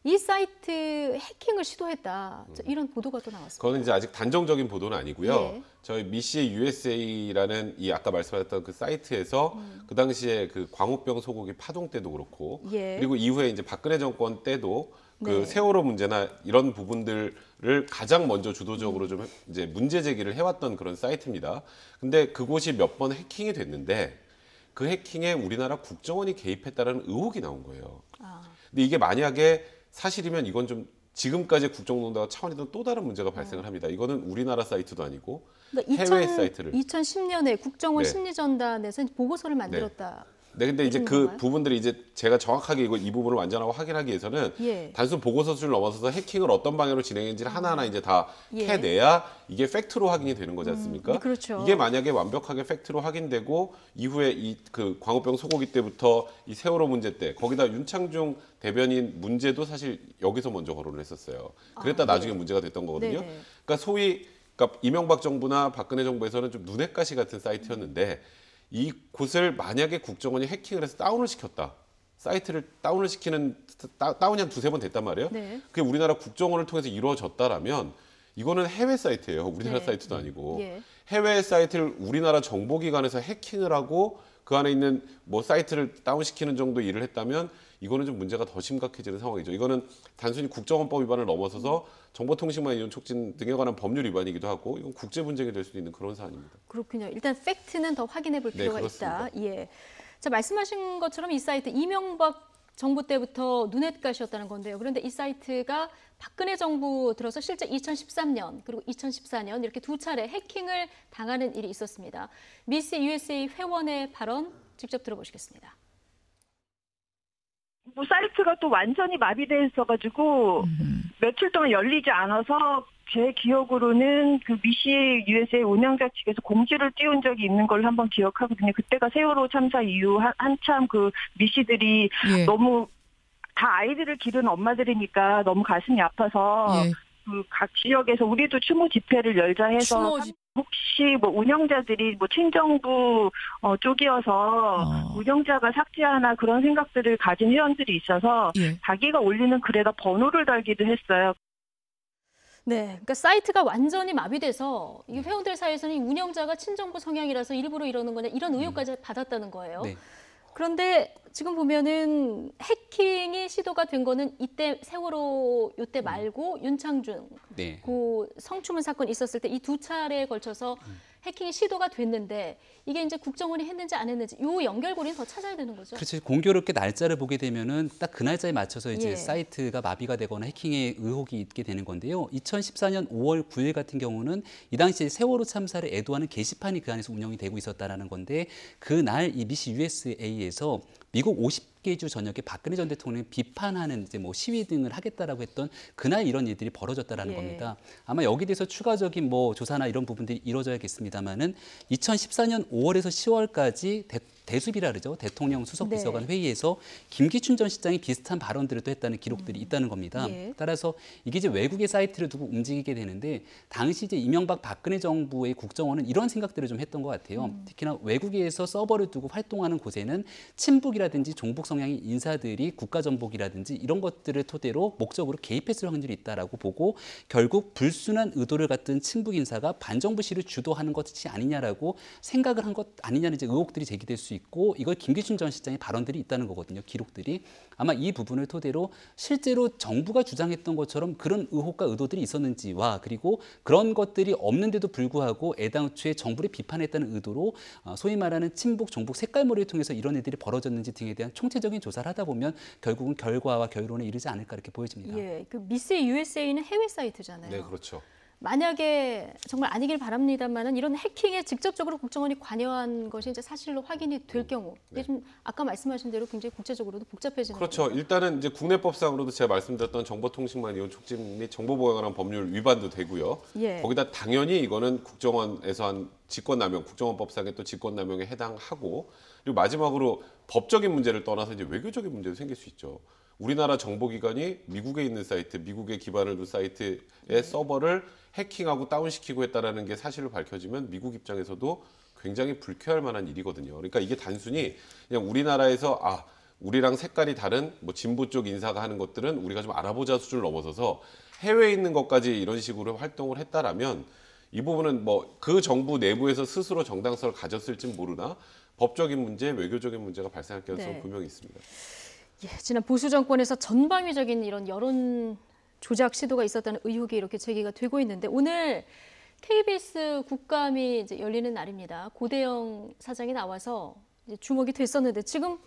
이 사이트 해킹을 시도했다. 이런 보도가 또 나왔습니다. 그거는 이제 아직 단정적인 보도는 아니고요. 예. 저희 미시의 USA라는 이 아까 말씀하셨던 그 사이트에서 그 당시에 그 광우병 소고기 파동 때도 그렇고 예. 그리고 이후에 이제 박근혜 정권 때도 그 네. 세월호 문제나 이런 부분들을 가장 먼저 주도적으로 좀 이제 문제 제기를 해왔던 그런 사이트입니다. 근데 그곳이 몇 번 해킹이 됐는데 그 해킹에 우리나라 국정원이 개입했다는 의혹이 나온 거예요. 아, 근데 이게 만약에 사실이면 이건 좀 지금까지 국정농단과 차원이던 또 다른 문제가 발생을 합니다. 이거는 우리나라 사이트도 아니고 그러니까 해외 사이트를 2010년에 국정원 네. 심리전단에서 보고서를 만들었다. 네, 근데 이제 이런 그 건가요? 부분들이 이제 제가 정확하게 이 부분을 완전하고 확인하기 위해서는 예. 단순 보고서 수준을 넘어서서 해킹을 어떤 방향으로 진행했는지를 하나하나 이제 다 예. 해내야 이게 팩트로 확인이 되는 거지 않습니까? 네, 그렇죠. 이게 만약에 완벽하게 팩트로 확인되고 이후에 이 그 광우병 소고기 때부터 이 세월호 문제 때 거기다 윤창중 대변인 문제도 사실 여기서 먼저 거론을 했었어요. 그랬다 나중에 문제가 됐던 거거든요. 네네. 그러니까 소위 그러니까 이명박 정부나 박근혜 정부에서는 좀 눈엣 가시 같은 사이트였는데 이 곳을 만약에 국정원이 해킹을 해서 다운을 시켰다. 사이트를 다운을 시키는 다운이 한 두세 번 됐단 말이에요. 네. 그게 우리나라 국정원을 통해서 이루어졌다라면 이거는 해외 사이트예요. 우리나라 네. 사이트도 아니고. 예. 해외 사이트를 우리나라 정보기관에서 해킹을 하고 그 안에 있는 뭐 사이트를 다운시키는 정도 일을 했다면 이거는 좀 문제가 더 심각해지는 상황이죠. 이거는 단순히 국정원법 위반을 넘어서서 정보통신망 이용 촉진 등에 관한 법률 위반이기도 하고 이건 국제 분쟁이 될 수도 있는 그런 사안입니다. 그렇군요. 일단 팩트는 더 확인해 볼 네, 필요가 그렇습니다. 있다. 예. 자, 말씀하신 것처럼 이 사이트 이명박 정부 때부터 눈엣가시였다는 건데요. 그런데 이 사이트가 박근혜 정부 들어서 실제 2013년 그리고 2014년 이렇게 두 차례 해킹을 당하는 일이 있었습니다. 미스 USA 회원의 발언 직접 들어보시겠습니다. 뭐 사이트가 또 완전히 마비돼 있어가지고 며칠 동안 열리지 않아서 제 기억으로는 그 미시 USA 운영자 측에서 공지를 띄운 적이 있는 걸 한번 기억하거든요. 그때가 세월호 참사 이후 한참 그 미시들이 예. 너무 다 아이들을 기른 엄마들이니까 너무 가슴이 아파서 예. 그 각 지역에서 우리도 추모 집회를 열자 해서 추모 집- 혹시 뭐 운영자들이 뭐 친정부 쪽이어서 운영자가 삭제하나 그런 생각들을 가진 회원들이 있어서 예. 자기가 올리는 글에다 번호를 달기도 했어요. 네, 그러니까 사이트가 완전히 마비돼서 이 회원들 사이에서는 이 운영자가 친정부 성향이라서 일부러 이러는 거냐 이런 의혹까지 받았다는 거예요. 네. 그런데 지금 보면은 해킹이 시도가 된 거는 이때 세월호 요때 말고 윤창중 네. 그 성추문 사건 있었을 때 이 두 차례에 걸쳐서 해킹이 시도가 됐는데 이게 이제 국정원이 했는지 안 했는지 요 연결고리는 더 찾아야 되는 거죠. 그렇죠. 공교롭게 날짜를 보게 되면은 딱 그 날짜에 맞춰서 이제 예. 사이트가 마비가 되거나 해킹의 의혹이 있게 되는 건데요. 2014년 5월 9일 같은 경우는 이 당시에 세월호 참사를 애도하는 게시판이 그 안에서 운영이 되고 있었다라는 건데 그날 이 미시 USA에서 미국 50개 주 전역에 박근혜 전 대통령 비판하는 이제 뭐 시위 등을 하겠다라고 했던 그날 이런 일들이 벌어졌다라는 예. 겁니다. 아마 여기 대해서 추가적인 뭐 조사나 이런 부분들이 이루어져야겠습니다만은 2014년 5월에서 10월까지 대수비라 그러죠. 대통령 수석 비서관 네. 회의에서 김기춘 전 시장이 비슷한 발언들을 또 했다는 기록들이 있다는 겁니다. 예. 따라서 이게 이제 외국의 사이트를 두고 움직이게 되는데 당시 이제 이명박 박근혜 정부의 국정원은 이런 생각들을 좀 했던 것 같아요. 특히나 외국에서 서버를 두고 활동하는 곳에는 친북이라든지 종북 성향의 인사들이 국가전복이라든지 이런 것들을 토대로 목적으로 개입했을 확률이 있다라고 보고 결국 불순한 의도를 갖던 친북 인사가 반정부 시를 주도하는 것이 아니냐라고 생각을 한 것 아니냐는 이제 의혹들이 제기될 수 있고 이걸 김기춘 전 시장의 발언들이 있다는 거거든요. 기록들이. 아마 이 부분을 토대로 실제로 정부가 주장했던 것처럼 그런 의혹과 의도들이 있었는지와 그리고 그런 것들이 없는데도 불구하고 애당초에 정부를 비판했다는 의도로 소위 말하는 친북, 종북 색깔머리를 통해서 이런 일들이 벌어졌는지 등에 대한 총체적인 조사를 하다 보면 결국은 결과와 결론에 이르지 않을까 이렇게 보여집니다. 예, 그 미스 USA는 해외 사이트잖아요. 네, 그렇죠. 만약에 정말 아니길 바랍니다만은 이런 해킹에 직접적으로 국정원이 관여한 것이 이제 사실로 확인이 될 경우 이게 좀 아까 말씀하신 대로 굉장히 국제적으로도 복잡해지는 그렇죠. 거죠. 일단은 이제 국내법상으로도 제가 말씀드렸던 정보통신망 이용 촉진 및 정보보호에 관한 법률 위반도 되고요. 예. 거기다 당연히 이거는 국정원에서 한 직권남용, 국정원법상의 또 직권남용에 해당하고 그리고 마지막으로 법적인 문제를 떠나서 이제 외교적인 문제도 생길 수 있죠. 우리나라 정보기관이 미국에 있는 사이트, 미국에 기반을 둔 사이트의 서버를 해킹하고 다운시키고 했다라는 게 사실로 밝혀지면 미국 입장에서도 굉장히 불쾌할 만한 일이거든요. 그러니까 이게 단순히 그냥 우리나라에서 우리랑 색깔이 다른 뭐 진보 쪽 인사가 하는 것들은 우리가 좀 알아보자 수준을 넘어서서 해외에 있는 것까지 이런 식으로 활동을 했다라면 이 부분은 뭐 그 정부 내부에서 스스로 정당성을 가졌을진 모르나 법적인 문제, 외교적인 문제가 발생할 가능성은 네. 분명히 있습니다. 예, 지난 보수 정권에서 전방위적인 이런 여론 조작 시도가 있었다는 의혹이 이렇게 제기가 되고 있는데 오늘 KBS 국감이 이제 열리는 날입니다. 고대영 사장이 나와서 이제 주목이 됐었는데 지금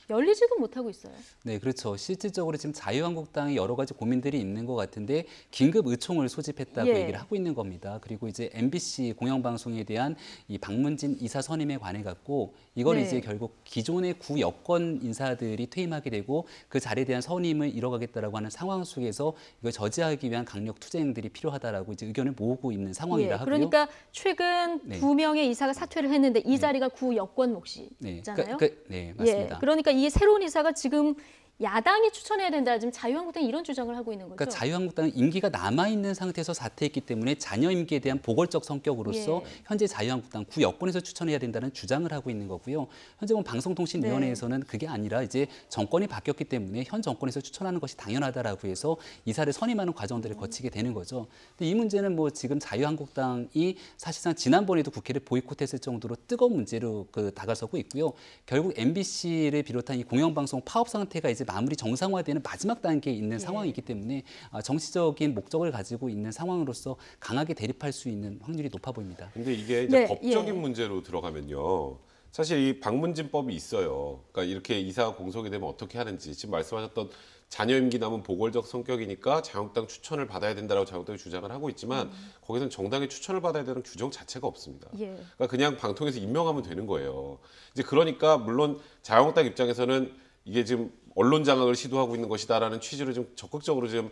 열리지도 못하고 있어요. 네, 그렇죠. 실질적으로 지금 자유한국당이 여러 가지 고민들이 있는 것 같은데 긴급 의총을 소집했다고 예. 얘기를 하고 있는 겁니다. 그리고 이제 MBC 공영방송에 대한 이 박문진 이사 선임에 관해 갖고 이걸 네. 이제 결국 기존의 구 여권 인사들이 퇴임하게 되고 그 자리에 대한 선임을 이뤄가겠다라고 하는 상황 속에서 이걸 저지하기 위한 강력 투쟁들이 필요하다라고 이제 의견을 모으고 있는 상황이라 예, 하고요. 그러니까 최근 네. 9명의 이사가 사퇴를 했는데 이 자리가 구 여권 몫이잖아요. 네, 맞습니다. 예, 그러니까 이 새로운 이사가 지금 야당이 추천해야 된다. 지금 자유한국당이 이런 주장을 하고 있는 거죠. 그러니까 자유한국당은 임기가 남아 있는 상태에서 사퇴했기 때문에 잔여 임기에 대한 보궐적 성격으로서 예. 현재 자유한국당 구 여권에서 추천해야 된다는 주장을 하고 있는 거고요. 현재 방송통신위원회에서는 그게 아니라 이제 정권이 바뀌었기 때문에 현 정권에서 추천하는 것이 당연하다라고 해서 이사를 선임하는 과정들을 거치게 되는 거죠. 근데 이 문제는 뭐 지금 자유한국당이 사실상 지난번에도 국회를 보이콧했을 정도로 뜨거운 문제로 다가서고 있고요. 결국 MBC를 비롯한 이 공영방송 파업 상태가 이제 마무리 정상화되는 마지막 단계에 있는 상황이기 때문에 정치적인 목적을 가지고 있는 상황으로서 강하게 대립할 수 있는 확률이 높아 보입니다. 근데 이게 이제 네, 법적인 예. 문제로 들어가면요. 사실 이 방문진법이 있어요. 그러니까 이렇게 이사가 공석이 되면 어떻게 하는지 지금 말씀하셨던 자녀 임기 남은 보궐적 성격이니까 자유한국당 추천을 받아야 된다라고 자유한국당이 주장을 하고 있지만 거기서는 정당의 추천을 받아야 되는 규정 자체가 없습니다. 예. 그러니까 그냥 방통에서 임명하면 되는 거예요. 이제 그러니까 물론 자유한국당 입장에서는 이게 지금 언론 장악을 시도하고 있는 것이다라는 취지로 좀 적극적으로 지금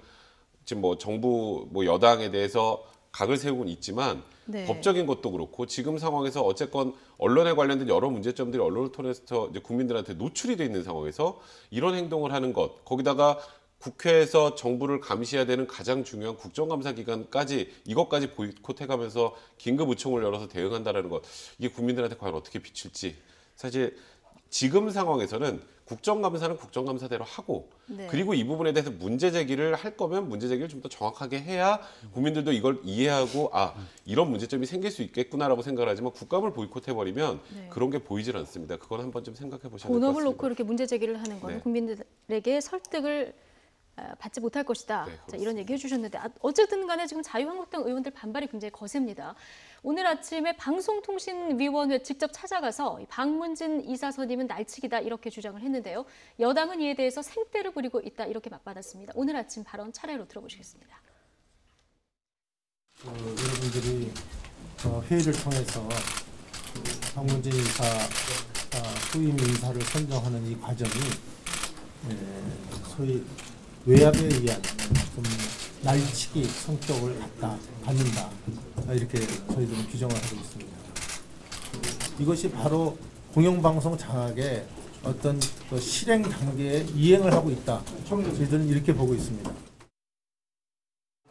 지금 뭐 정부 뭐 여당에 대해서 각을 세우고는 있지만 네. 법적인 것도 그렇고 지금 상황에서 어쨌건 언론에 관련된 여러 문제점들이 언론을 통해서 이제 국민들한테 노출이 돼 있는 상황에서 이런 행동을 하는 것, 거기다가 국회에서 정부를 감시해야 되는 가장 중요한 국정감사 기관까지 이것까지 보이콧해가면서 긴급 의총을 열어서 대응한다라는 것, 이게 국민들한테 과연 어떻게 비칠지. 사실 지금 상황에서는 국정감사는 국정감사대로 하고 네. 그리고 이 부분에 대해서 문제 제기를 할 거면 문제 제기를 좀 더 정확하게 해야 국민들도 이걸 이해하고 이런 문제점이 생길 수 있겠구나라고 생각을 하지만 국감을 보이콧해버리면 네. 그런 게 보이질 않습니다. 그건 한번 좀 생각해 보셔야 될 것 본업을 같습니다. 놓고 이렇게 문제 제기를 하는 건 네. 국민들에게 설득을 받지 못할 것이다. 네, 자, 이런 얘기 해주셨는데 어쨌든 간에 지금 자유한국당 의원들 반발이 굉장히 거셉니다. 오늘 아침에 방송통신위원회 직접 찾아가서 방문진 이사 선임은 날치기다 이렇게 주장을 했는데요. 여당은 이에 대해서 생떼를 부리고 있다 이렇게 맞받았습니다. 오늘 아침 발언 차례로 들어보시겠습니다. 여러분들이 회의를 통해서 방문진 이사 후임 인사를 선정하는 이 과정이 소위 외압에 의한 좀 날치기 성격을 갖는다 이렇게 저희들은 규정을 하고 있습니다. 이것이 바로 공영방송 장악의 어떤 그 실행 단계에 이행을 하고 있다. 저희들은 이렇게 보고 있습니다.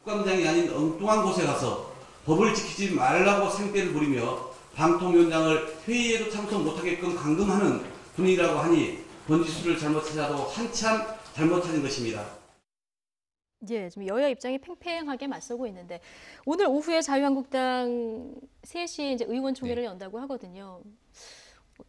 국감장이 아닌 엉뚱한 곳에 가서 법을 지키지 말라고 생떼를 부리며 방통위원장을 회의에도 참석 못하게끔 감금하는 분위기라고 하니 번지수를 잘못 찾아도 한참 잘못 찾은 것입니다. 예, 지금 여야 입장이 팽팽하게 맞서고 있는데 오늘 오후에 자유한국당 3시에 이제 의원총회를 연다고 하거든요.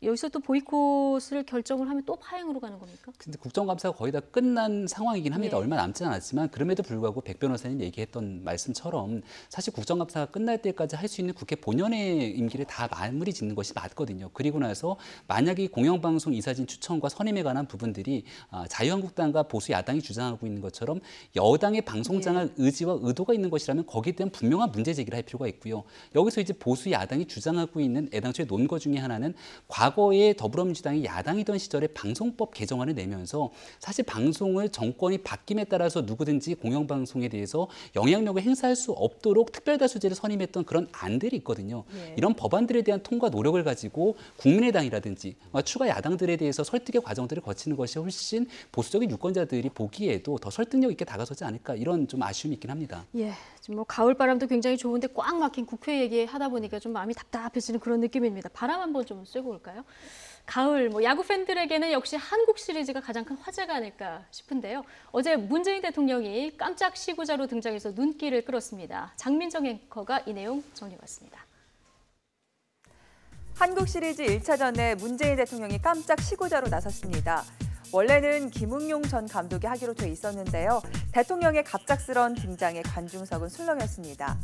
여기서 또 보이콧을 결정을 하면 또 파행으로 가는 겁니까? 근데 국정감사가 거의 다 끝난 상황이긴 합니다. 예. 얼마 남지 않았지만 그럼에도 불구하고 백 변호사님 얘기했던 말씀처럼 사실 국정감사가 끝날 때까지 할 수 있는 국회 본연의 임기를 다 마무리 짓는 것이 맞거든요. 그리고 나서 만약에 공영방송 이사진 추천과 선임에 관한 부분들이 자유한국당과 보수 야당이 주장하고 있는 것처럼 여당의 방송장악 의지와 의도가 있는 것이라면 거기에 대한 분명한 문제 제기를 할 필요가 있고요. 여기서 이제 보수 야당이 주장하고 있는 애당초의 논거 중에 하나는 과거에 더불어민주당이 야당이던 시절에 방송법 개정안을 내면서 사실 방송을 정권이 바뀜에 따라서 누구든지 공영방송에 대해서 영향력을 행사할 수 없도록 특별다수제를 선임했던 그런 안들이 있거든요. 예. 이런 법안들에 대한 통과 노력을 가지고 국민의당이라든지 추가 야당들에 대해서 설득의 과정들을 거치는 것이 훨씬 보수적인 유권자들이 보기에도 더 설득력 있게 다가서지 않을까 이런 좀 아쉬움이 있긴 합니다. 예, 지금 뭐 가을바람도 굉장히 좋은데 꽉 막힌 국회 얘기하다 보니까 좀 마음이 답답해지는 그런 느낌입니다. 바람 한번 좀 쐬고 올까요? 가을, 야구 팬들에게는 역시 한국 시리즈가 가장 큰 화제가 아닐까 싶은데요. 어제 문재인 대통령이 깜짝 시구자로 등장해서 눈길을 끌었습니다. 장민정 앵커가 이 내용 정리해봤습니다. 한국 시리즈 1차전에 문재인 대통령이 깜짝 시구자로 나섰습니다. 원래는 김웅용 전 감독이 하기로 돼 있었는데요. 대통령의 갑작스런 등장에 관중석은 술렁였습니다.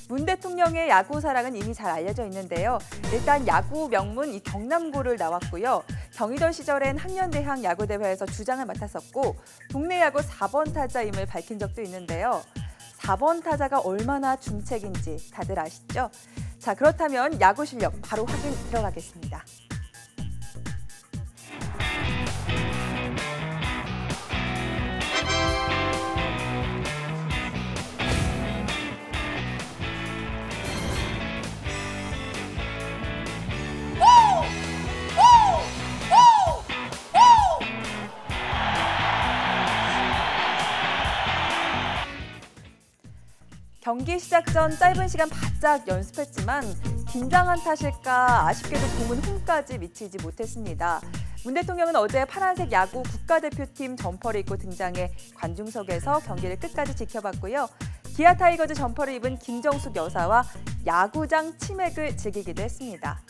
문 대통령의 야구 사랑은 이미 잘 알려져 있는데요. 일단 야구 명문 이 경남고를 나왔고요. 경희대 시절엔 학년대항 야구대회에서 주장을 맡았었고 동네 야구 4번 타자임을 밝힌 적도 있는데요. 4번 타자가 얼마나 중책인지 다들 아시죠? 자, 그렇다면 야구 실력 바로 확인 들어가겠습니다. 경기 시작 전 짧은 시간 바짝 연습했지만 긴장한 탓일까 아쉽게도 공은 홈까지 미치지 못했습니다. 문 대통령은 어제 파란색 야구 국가대표팀 점퍼를 입고 등장해 관중석에서 경기를 끝까지 지켜봤고요. 기아 타이거즈 점퍼를 입은 김정숙 여사와 야구장 치맥을 즐기기도 했습니다.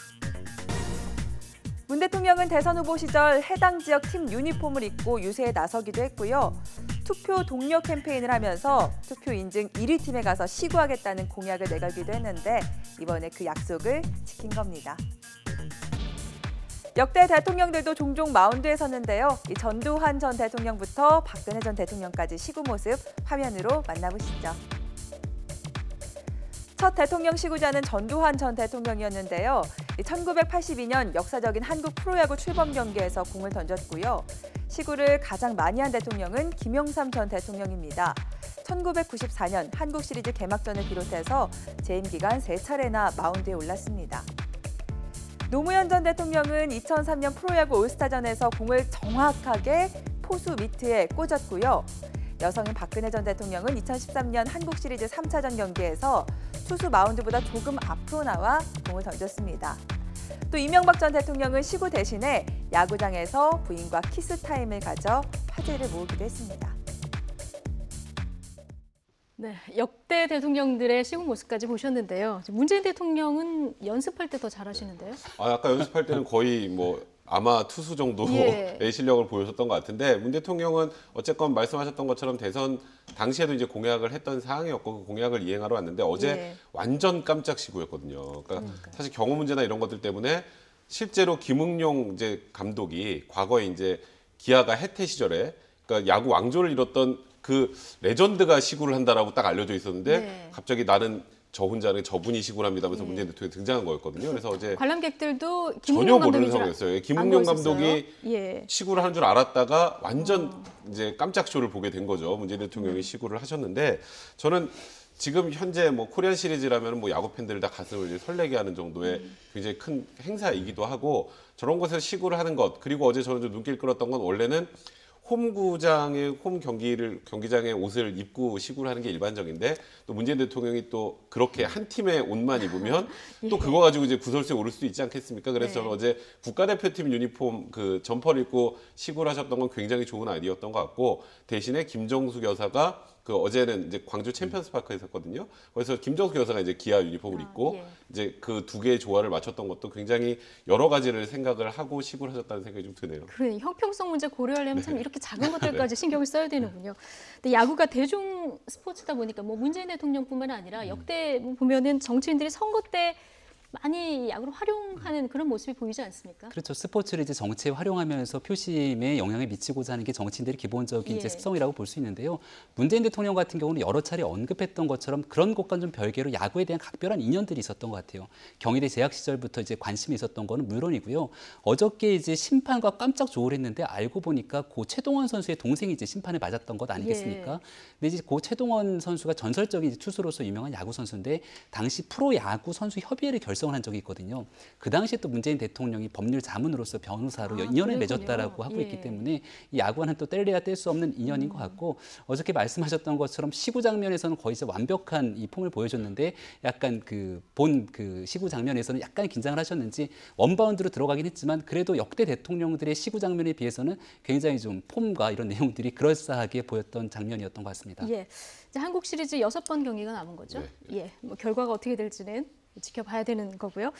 문 대통령은 대선 후보 시절 해당 지역 팀 유니폼을 입고 유세에 나서기도 했고요. 투표 독려 캠페인을 하면서 투표 인증 1위 팀에 가서 시구하겠다는 공약을 내걸기도 했는데 이번에 그 약속을 지킨 겁니다. 역대 대통령들도 종종 마운드에 섰는데요. 이 전두환 전 대통령부터 박근혜 전 대통령까지 시구 모습 화면으로 만나보시죠. 첫 대통령 시구자는 전두환 전 대통령이었는데요. 1982년 역사적인 한국 프로야구 출범 경기에서 공을 던졌고요. 시구를 가장 많이 한 대통령은 김영삼 전 대통령입니다. 1994년 한국 시리즈 개막전을 비롯해서 재임 기간 3차례나 마운드에 올랐습니다. 노무현 전 대통령은 2003년 프로야구 올스타전에서 공을 정확하게 포수 미트에 꽂았고요. 여성인 박근혜 전 대통령은 2013년 한국 시리즈 3차전 경기에서 투수 마운드보다 조금 앞으로 나와 공을 던졌습니다. 또 이명박 전 대통령은 시구 대신에 야구장에서 부인과 키스 타임을 가져 화제를 모으기도 했습니다. 네, 역대 대통령들의 시국 모습까지 보셨는데요. 문재인 대통령은 연습할 때 더 잘하시는데요. 아까 연습할 때는 거의 뭐 아마 투수 정도의 예. 실력을 보여줬던 것 같은데 문 대통령은 어쨌건 말씀하셨던 것처럼 대선 당시에도 이제 공약을 했던 사항이었고 그 공약을 이행하러 왔는데 어제 예. 완전 깜짝 시구였거든요. 그러니까 사실 경호 문제나 이런 것들 때문에 실제로 김응용 이제 감독이 과거에 이제 기아가 해태 시절에 그러니까 야구 왕조를 이뤘던 그 레전드가 시구를 한다라고 딱 알려져 있었는데 네. 갑자기 나는 저 혼자는 저분이 시구를 합니다 하면서 문재인 대통령이 등장한 거였거든요. 그래서 어제 관람객들도 전혀 김웅용 모르는 감독인 줄 상황이었어요. 김웅용 감독이 예. 시구를 하는 줄 알았다가 완전 이제 깜짝 쇼를 보게 된 거죠. 문재인 대통령이 시구를 하셨는데 저는 지금 현재 뭐 코리안 시리즈라면 뭐 야구 팬들을 다 가슴을 이제 설레게 하는 정도의 굉장히 큰 행사이기도 하고 저런 곳에서 시구를 하는 것 그리고 어제 저는 좀 눈길 끌었던 건 원래는 홈구장의 경기장의 옷을 입고 시구를 하는 게 일반적인데 또 문재인 대통령이 또 그렇게 한 팀의 옷만 입으면 또 그거 가지고 이제 구설수에 오를 수도 있지 않겠습니까? 그래서 저는 어제 국가대표팀 유니폼 그 점퍼를 입고 시구를 하셨던 건 굉장히 좋은 아이디어였던 것 같고 대신에 김정숙 여사가 그 어제는 이제 광주 챔피언스 파크에 있었거든요. 그래서 김정숙 여사가 이제 기아 유니폼을 입고 예. 이제 그 두 개의 조화를 맞췄던 것도 굉장히 여러 가지를 생각을 하고 시구를 하셨다는 생각이 좀 드네요. 그래 형평성 문제 고려하려면 참 이렇게 작은 것들까지 신경을 써야 되는군요. 근데 야구가 대중 스포츠다 보니까 뭐 문재인 대통령뿐만 아니라 역대 보면은 정치인들이 선거 때 많이 야구를 활용하는 그런 모습이 보이지 않습니까? 그렇죠. 스포츠를 이제 정치에 활용하면서 표심에 영향을 미치고자 하는 게 정치인들의 기본적인 이제 예. 습성이라고 볼 수 있는데요. 문재인 대통령 같은 경우는 여러 차례 언급했던 것처럼 그런 것과는 좀 별개로 야구에 대한 각별한 인연들이 있었던 것 같아요. 경희대 재학 시절부터 이제 관심이 있었던 거는 물론이고요. 어저께 이제 심판과 깜짝 조우를 했는데 알고 보니까 고 최동원 선수의 동생이 이제 심판을 맞았던 것 아니겠습니까? 예. 근데 이제 고 최동원 선수가 전설적인 이제 투수로서 유명한 야구 선수인데 당시 프로 야구 선수 협의회를 결성을 한 적이 있거든요. 그 당시에 또 문재인 대통령이 법률 자문으로서 변호사로 인연을 그랬군요. 맺었다라고 하고 예. 있기 때문에 이 야구와는 또 뗄래야 뗄 수 없는 인연인 것 같고 어저께 말씀하셨던 것처럼 시구 장면에서는 거의 이제 완벽한 이 폼을 보여줬는데 약간 그 시구 장면에서는 약간 긴장을 하셨는지 원바운드로 들어가긴 했지만 그래도 역대 대통령들의 시구 장면에 비해서는 굉장히 좀 폼과 이런 내용들이 그럴싸하게 보였던 장면이었던 것 같습니다. 예. 이제 한국 시리즈 6번 경기가 남은 거죠. 네. 예. 뭐 결과가 어떻게 될지는 지켜봐야 되는 거고요.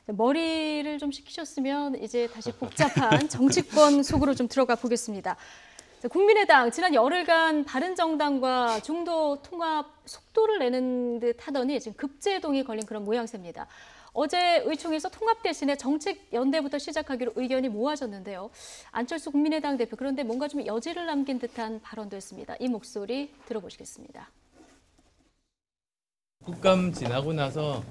머리를 좀 식히셨으면 이제 다시 복잡한 정치권 속으로 좀 들어가 보겠습니다. 국민의당 지난 열흘간 바른정당과 중도 통합 속도를 내는 듯 하더니 지금 급제동이 걸린 그런 모양새입니다. 어제 의총에서 통합 대신에 정책 연대부터 시작하기로 의견이 모아졌는데요. 안철수 국민의당 대표 그런데 뭔가 좀 여지를 남긴 듯한 발언도 했습니다. 이 목소리 들어보시겠습니다. 국감 지나고 나서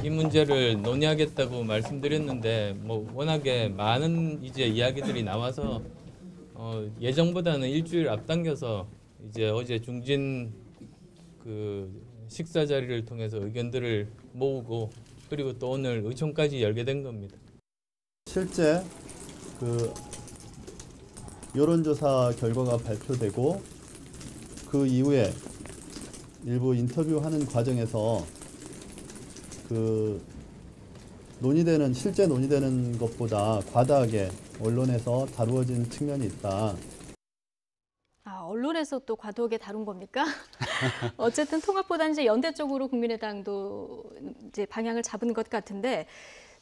이 문제를 논의하겠다고 말씀드렸는데 뭐 워낙에 많은 이제 이야기들이 나와서 예정보다는 일주일 앞당겨서 이제 어제 중진 그 식사 자리를 통해서 의견들을 모으고 그리고 또 오늘 의총까지 열게 된 겁니다. 실제 그 여론조사 결과가 발표되고 그 이후에 일부 인터뷰하는 과정에서 그 실제 논의되는 것보다 과다하게 언론에서 다루어진 측면이 있다. 언론에서 또 과도하게 다룬 겁니까? 어쨌든 통합보다는 이제 연대 쪽으로 국민의당도 이제 방향을 잡은 것 같은데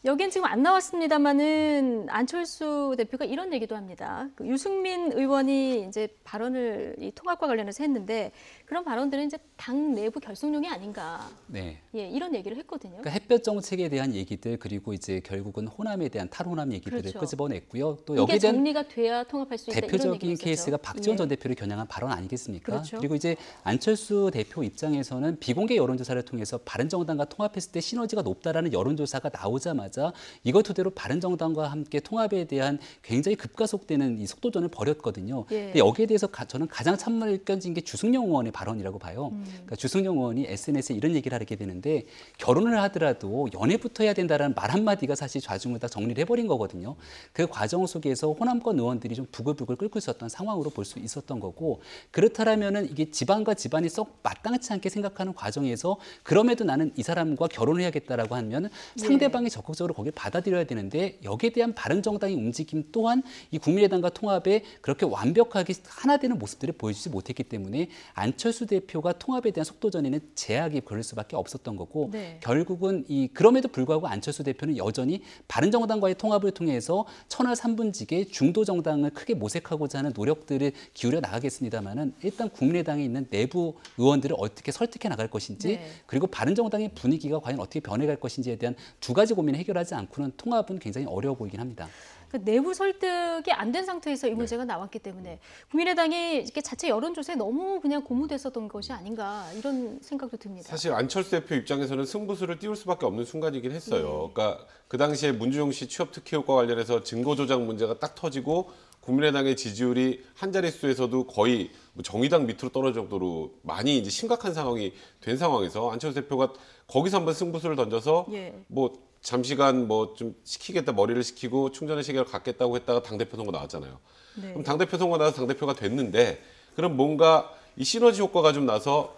여긴 지금 안 나왔습니다만은 안철수 대표가 이런 얘기도 합니다. 그 유승민 의원이 이제 발언을 이 통합과 관련해서 했는데 그런 발언들은 이제 당 내부 결속용이 아닌가. 네. 예, 이런 얘기를 했거든요. 그러니까 햇볕 정책에 대한 얘기들 그리고 이제 결국은 호남에 대한 탈호남 얘기들을 그렇죠. 끄집어냈고요. 또 이게 여기에 대한 정리가 돼야 통합할 수 있다 이런 대표적인 얘기를 했었죠. 케이스가 박지원 예. 전 대표를 겨냥한 발언 아니겠습니까? 그렇죠. 그리고 이제 안철수 대표 입장에서는 비공개 여론조사를 통해서 바른정당과 통합했을 때 시너지가 높다라는 여론조사가 나오자마자 나오자마자 이걸 토대로 바른정당과 함께 통합에 대한 굉장히 급가속되는 이 속도전을 벌였거든요. 예. 근데 여기에 대해서 저는 가장 찬물을 껴진 게 주승용 의원의 발언이라고 봐요. 그러니까 주승용 의원이 SNS에 이런 얘기를 하게 되는데 결혼을 하더라도 연애부터 해야 된다라는 말 한마디가 사실 좌중을 다 정리를 해버린 거거든요. 그 과정 속에서 호남권 의원들이 좀 부글부글 끓고 있었던 상황으로 볼 수 있었던 거고 그렇다라면은 이게 집안과 집안이 썩 마땅치 않게 생각하는 과정에서 그럼에도 나는 이 사람과 결혼을 해야겠다라고 하면 상대방이 적극적으로 거기를 받아들여야 되는데 여기에 대한 바른정당의 움직임 또한 이 국민의당과 통합에 그렇게 완벽하게 하나 되는 모습들을 보여주지 못했기 때문에 안철수 대표가 통합에 대한 속도전에는 제약이 걸릴 수밖에 없었던 거고 네. 결국은 그럼에도 불구하고 안철수 대표는 여전히 바른정당과의 통합을 통해서 천하 3분직의 중도 정당을 크게 모색하고자 하는 노력들을 기울여 나가겠습니다만은 일단 국민의당에 있는 내부 의원들을 어떻게 설득해 나갈 것인지 네. 그리고 바른정당의 분위기가 과연 어떻게 변해갈 것인지에 대한 두 가지 고민을 해결하지 않고는 통합은 굉장히 어려워 보이긴 합니다. 그 내부 설득이 안 된 상태에서 이 문제가 나왔기 때문에 국민의당이 이렇게 자체 여론조사에 너무 그냥 고무됐었던 것이 아닌가 이런 생각도 듭니다. 사실 안철수 대표 입장에서는 승부수를 띄울 수밖에 없는 순간이긴 했어요. 그러니까 그 당시에 문주용 씨 취업 특혜 효과 관련해서 증거 조작 문제가 딱 터지고 국민의당의 지지율이 한 자릿수에서도 거의 정의당 밑으로 떨어질 정도로 많이 이제 심각한 상황이 된 상황에서 안철수 대표가 거기서 한번 승부수를 던져서 예. 뭐 잠시간 뭐 좀 식히겠다 머리를 식히고 충전의 시계를 갖겠다고 했다가 당대표 선거 나왔잖아요. 네. 그럼 당대표 선거 나와서 당대표가 됐는데 그럼 뭔가 이 시너지 효과가 좀 나서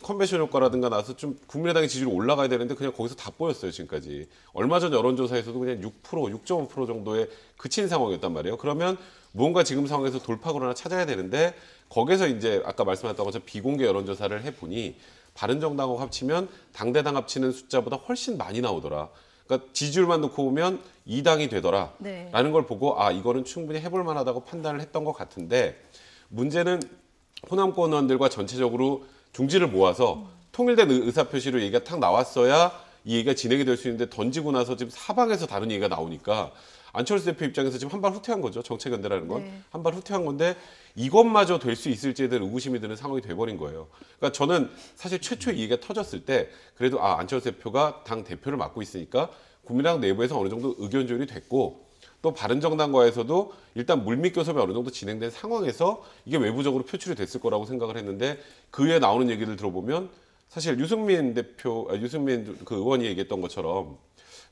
컨벤션 효과라든가 나서 좀 국민의당의 지지율이 올라가야 되는데 그냥 거기서 다 보였어요 지금까지. 얼마 전 여론조사에서도 그냥 6%, 6.5% 정도에 그친 상황이었단 말이에요. 그러면 뭔가 지금 상황에서 돌파구를 하나 찾아야 되는데 거기서 이제 아까 말씀하셨던 것처럼 비공개 여론조사를 해보니 바른정당하고 합치면 당대당 합치는 숫자보다 훨씬 많이 나오더라. 그러니까 지지율만 놓고 보면 2당이 되더라. 네. 라는 걸 보고 아 이거는 충분히 해볼 만하다고 판단을 했던 것 같은데 문제는 호남권 의원들과 전체적으로 중지를 모아서 통일된 의사표시로 얘기가 탁 나왔어야 이 얘기가 진행이 될 수 있는데 던지고 나서 지금 사방에서 다른 얘기가 나오니까 안철수 대표 입장에서 지금 한 발 후퇴한 거죠. 정책연대라는 건. 네. 한 발 후퇴한 건데 이것마저 될 수 있을지에 대한 의구심이 드는 상황이 돼버린 거예요. 그러니까 저는 사실 최초 이 얘기가 터졌을 때 그래도 안철수 대표가 당 대표를 맡고 있으니까 국민의당 내부에서 어느 정도 의견 조율이 됐고 또 바른정당과에서도 일단 물밑 교섭이 어느 정도 진행된 상황에서 이게 외부적으로 표출이 됐을 거라고 생각을 했는데 그 외에 나오는 얘기를 들어보면 사실 유승민 그 의원이 얘기했던 것처럼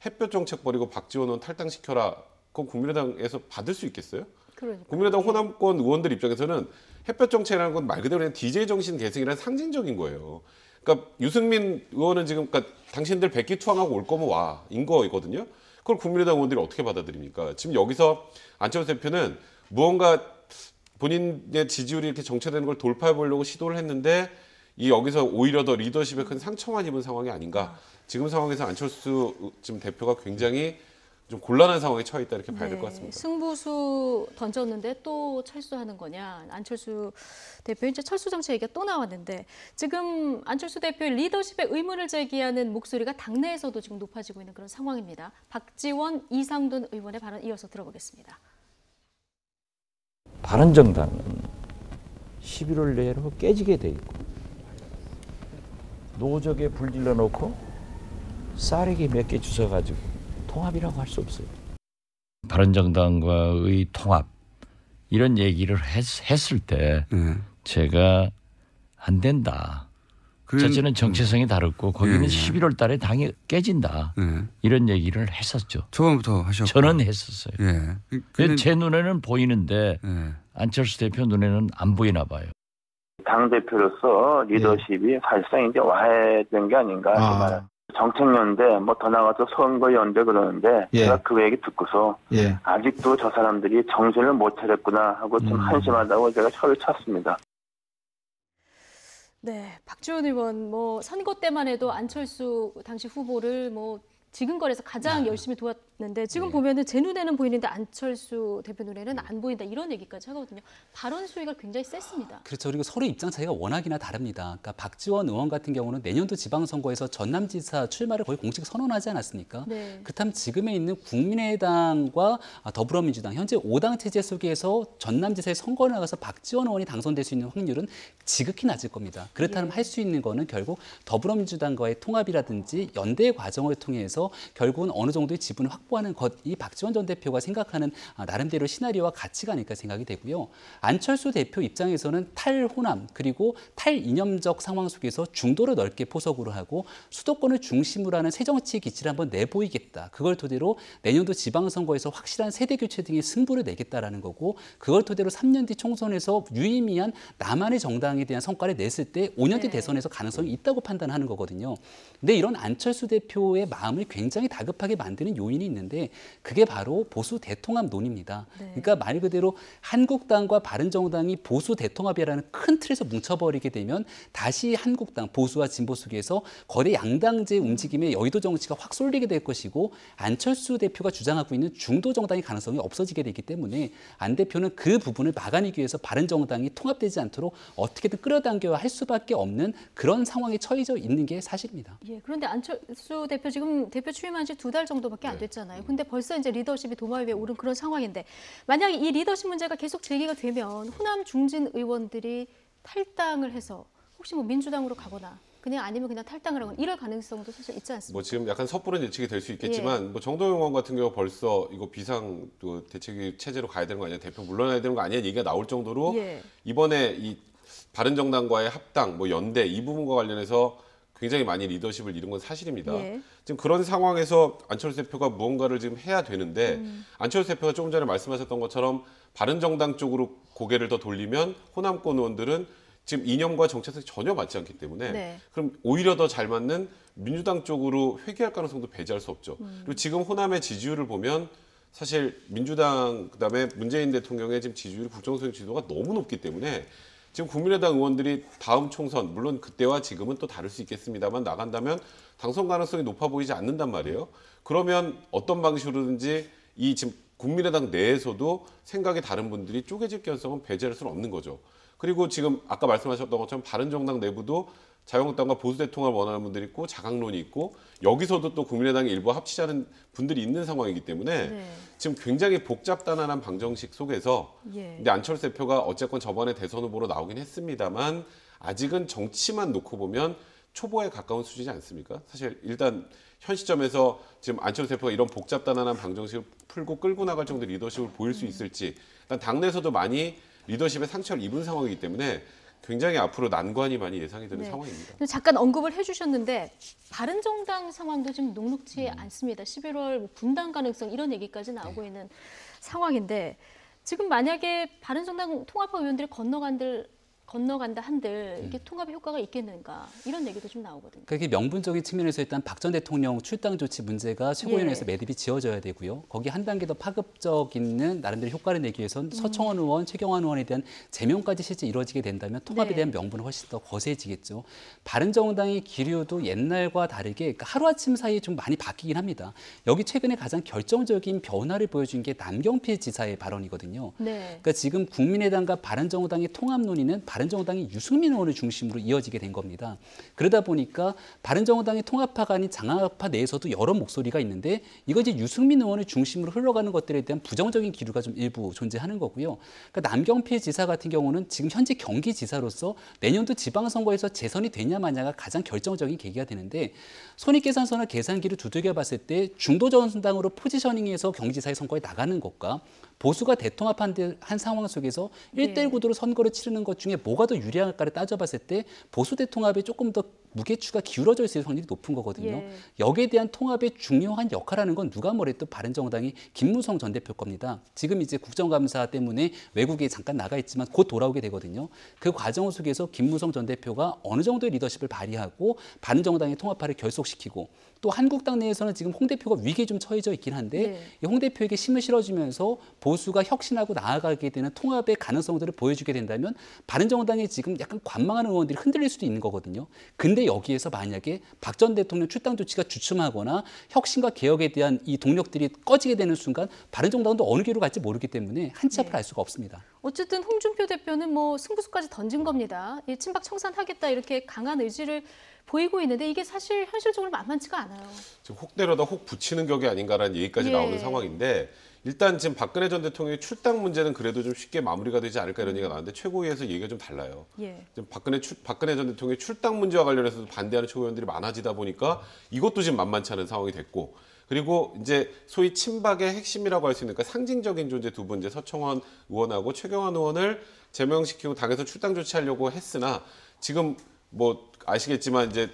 햇볕 정책 버리고 박지원 의원 탈당시켜라. 그건 국민의당에서 받을 수 있겠어요? 그러니까. 국민의당 호남권 의원들 입장에서는 햇볕 정책이라는 건 말 그대로 그냥 DJ 정신 계승이라는 상징적인 거예요. 그러니까 유승민 의원은 지금 그러니까 당신들 백기투항하고 올 거면 와인 거거든요. 그걸 국민의당 의원들이 어떻게 받아들입니까? 지금 여기서 안철수 대표는 무언가 본인의 지지율이 이렇게 정체되는 걸 돌파해 보려고 시도를 했는데 이 여기서 오히려 더 리더십에 큰 상처만 입은 상황이 아닌가. 지금 상황에서 안철수 지금 대표가 굉장히 좀 곤란한 상황에 처해 있다 이렇게 봐야 될 것 같습니다. 승부수 던졌는데 또 철수하는 거냐. 안철수 대표 이제 철수 정책 얘기가 또 나왔는데 지금 안철수 대표의 리더십에 의문을 제기하는 목소리가 당내에서도 지금 높아지고 있는 그런 상황입니다. 박지원, 이상돈 의원의 발언 이어서 들어보겠습니다. 바른정당은 11월 내로 깨지게 돼 있고 노적에 불질러 놓고 쌀에게 몇 개 주워가지고 통합이라고 할 수 없어요. 바른정당과의 통합 이런 얘기를 했을 때 제가 안 된다. 첫째는 정체성이 다르고 거기는 11월 달에 당이 깨진다. 이런 얘기를 했었죠. 초반부터 하셨고. 저는 했었어요. 제 눈에는 보이는데 안철수 대표 눈에는 안 보이나 봐요. 당대표로서 리더십이 사실상 이제 와해된 게 아닌가. 정책연대 뭐 더 나가서 선거연대 그러는데 제가 그 얘기 듣고서 아직도 저 사람들이 정신을 못 차렸구나 하고 좀 한심하다고 제가 혀를 찼습니다. 네, 박지원 의원 뭐 선거 때만 해도 안철수 당시 후보를 뭐 지금거리에서 가장 열심히 도왔는데 지금 보면은 제 눈에는 보이는데 안철수 대표 눈에는 안 보인다 이런 얘기까지 하거든요. 발언 수위가 굉장히 셌습니다. 그렇죠. 그리고 서로 입장 차이가 워낙이나 다릅니다. 그러니까 박지원 의원 같은 경우는 내년도 지방선거에서 전남지사 출마를 거의 공식 선언하지 않았습니까? 네. 그렇다면 지금에 있는 국민의당과 더불어민주당 현재 5당 체제 속에서 전남지사에 선거를 나가서 박지원 의원이 당선될 수 있는 확률은 지극히 낮을 겁니다. 그렇다면 할 수 있는 거는 결국 더불어민주당과의 통합이라든지 연대 과정을 통해서 통해서 결국은 어느 정도의 지분을 확보하는 것이 박지원 전 대표가 생각하는 나름대로 시나리오와 가치가 아닐까 생각이 되고요. 안철수 대표 입장에서는 탈호남 그리고 탈이념적 상황 속에서 중도를 넓게 포석으로 하고 수도권을 중심으로 하는 새정치 기치를 한번 내보이겠다. 그걸 토대로 내년도 지방선거에서 확실한 세대교체 등의 승부를 내겠다라는 거고 그걸 토대로 3년 뒤 총선에서 유의미한 나만의 정당에 대한 성과를 냈을 때 5년 뒤 대선에서 가능성이 있다고 판단하는 거거든요. 근데 이런 안철수 대표의 마음을 굉장히 다급하게 만드는 요인이 있는데 그게 바로 보수 대통합론입니다. 그러니까 말 그대로 한국당과 바른정당이 보수 대통합이라는 큰 틀에서 뭉쳐버리게 되면 다시 한국당 보수와 진보 속에서 거대 양당제 움직임의 여의도 정치가 확 쏠리게 될 것이고 안철수 대표가 주장하고 있는 중도 정당의 가능성이 없어지게 되기 때문에 안 대표는 그 부분을 막아내기 위해서 바른정당이 통합되지 않도록 어떻게든 끌어당겨야 할 수밖에 없는 그런 상황에 처해져 있는 게 사실입니다. 예, 그런데 안철수 대표 지금 대표 취임한 지 2달 정도밖에 안 됐잖아요. 근데 벌써 이제 리더십이 도마 위에 오른 그런 상황인데 만약 이 리더십 문제가 계속 제기가 되면 호남 중진 의원들이 탈당을 해서 혹시 뭐 민주당으로 가거나 그냥 아니면 그냥 탈당을 하거나 이럴 가능성도 사실 있지 않습니까? 뭐 지금 약간 섣부른 예측이 될 수 있겠지만 뭐 정동영 의원 같은 경우 벌써 이거 비상 또 대책위 체제로 가야 되는 거 아니야? 대표 물러나야 되는 거 아니야? 얘기가 나올 정도로 이번에 이 바른정당과의 합당, 뭐 연대 이 부분과 관련해서 굉장히 많이 리더십을 잃은 건 사실입니다. 지금 그런 상황에서 안철수 대표가 무언가를 지금 해야 되는데 안철수 대표가 조금 전에 말씀하셨던 것처럼 바른정당 쪽으로 고개를 더 돌리면 호남권 의원들은 지금 이념과 정체성이 전혀 맞지 않기 때문에 그럼 오히려 더 잘 맞는 민주당 쪽으로 회귀할 가능성도 배제할 수 없죠. 그리고 지금 호남의 지지율을 보면 사실 민주당 그다음에 문재인 대통령의 지금 지지율 국정수행 지지도가 너무 높기 때문에 지금 국민의당 의원들이 다음 총선 물론 그때와 지금은 또 다를 수 있겠습니다만 나간다면 당선 가능성이 높아 보이지 않는단 말이에요. 그러면 어떤 방식으로든지 이 지금 국민의당 내에서도 생각이 다른 분들이 쪼개질 가능성은 배제할 수는 없는 거죠. 그리고 지금 아까 말씀하셨던 것처럼 바른정당 내부도 자유한국당과 보수대통합을 원하는 분들이 있고 자강론이 있고 여기서도 또 국민의당이 일부 합치자는 분들이 있는 상황이기 때문에 지금 굉장히 복잡단안한 방정식 속에서 근데 안철수 대표가 어쨌건 저번에 대선 후보로 나오긴 했습니다만 아직은 정치만 놓고 보면 초보에 가까운 수준이지 않습니까? 사실 일단 현 시점에서 지금 안철수 대표가 이런 복잡단안한 방정식을 풀고 끌고 나갈 정도의 리더십을 보일 수 있을지 일단 당내에서도 많이 리더십에 상처를 입은 상황이기 때문에 굉장히 앞으로 난관이 많이 예상이 되는 상황입니다. 잠깐 언급을 해주셨는데 바른정당 상황도 지금 녹록지 않습니다. 11월 뭐 분당 가능성 이런 얘기까지 나오고 있는 상황인데 지금 만약에 바른정당 통합파 의원들이 건너간다 한들 이게 통합의 효과가 있겠는가 이런 얘기도 좀 나오거든요. 그게 명분적인 측면에서 일단 박 전 대통령 출당 조치 문제가 최고위원회에서 매듭이 지어져야 되고요. 거기 한 단계 더 파급적인 나름대로 효과를 내기 위해서는 서청원 의원, 최경환 의원에 대한 제명까지 실제 이루어지게 된다면 통합에 대한 명분은 훨씬 더 거세지겠죠. 바른정당의 기류도 옛날과 다르게 하루아침 사이에 좀 많이 바뀌긴 합니다. 여기 최근에 가장 결정적인 변화를 보여준 게 남경필 지사의 발언이거든요. 그러니까 지금 국민의당과 바른정당의 통합 논의는 바른정당이 유승민 의원을 중심으로 이어지게 된 겁니다. 그러다 보니까 바른정당의 통합파가 아닌 장합파 내에서도 여러 목소리가 있는데 이거 이제 유승민 의원을 중심으로 흘러가는 것들에 대한 부정적인 기류가 좀 일부 존재하는 거고요. 그러니까 남경필 지사 같은 경우는 지금 현재 경기지사로서 내년도 지방선거에서 재선이 되냐 마냐가 가장 결정적인 계기가 되는데 손익계산서나 계산기를 두들겨 봤을 때 중도정당으로 포지셔닝해서 경기지사의 선거에 나가는 것과 보수가 대통합한 상황 속에서 1대1 구도로 선거를 치르는 것 중에 뭐가 더 유리할까를 따져봤을 때 보수 대통합에 조금 더 무게추가 기울어져 있을 확률이 높은 거거든요. 여기에 대한 통합의 중요한 역할하는 건 누가 뭐래도 바른정당이 김무성 전 대표 겁니다. 지금 이제 국정감사 때문에 외국에 잠깐 나가 있지만 곧 돌아오게 되거든요. 그 과정 속에서 김무성 전 대표가 어느 정도의 리더십을 발휘하고 바른정당의 통합파를 결속시키고 또 한국당 내에서는 지금 홍 대표가 위기에 좀 처해져 있긴 한데 이 홍 대표에게 힘을 실어주면서 보수가 혁신하고 나아가게 되는 통합의 가능성들을 보여주게 된다면 바른정당이 지금 약간 관망하는 의원들이 흔들릴 수도 있는 거거든요. 근데 여기에서 만약에 박 전 대통령 출당 조치가 주춤하거나 혁신과 개혁에 대한 이 동력들이 꺼지게 되는 순간 바른정당도 어느 길로 갈지 모르기 때문에 한치 앞을 알 수가 없습니다. 어쨌든 홍준표 대표는 뭐 승부수까지 던진 겁니다. 이 친박 청산하겠다 이렇게 강한 의지를 보이고 있는데 이게 사실 현실적으로 만만치가 않아요. 지금 혹 때려다 혹 붙이는 격이 아닌가라는 얘기까지 나오는 상황인데 일단 지금 박근혜 전 대통령의 출당 문제는 그래도 좀 쉽게 마무리가 되지 않을까 이런 얘기가 나왔는데 최고위에서 얘기가 좀 달라요. 지금 박근혜 전 대통령의 출당 문제와 관련해서 반대하는 최고위원들이 많아지다 보니까 이것도 지금 만만치 않은 상황이 됐고, 그리고 이제 소위 친박의 핵심이라고 할 수 있는, 그러니까 상징적인 존재 두 분, 이제 서청원 의원하고 최경환 의원을 제명시키고 당에서 출당 조치하려고 했으나 지금 뭐 아시겠지만 이제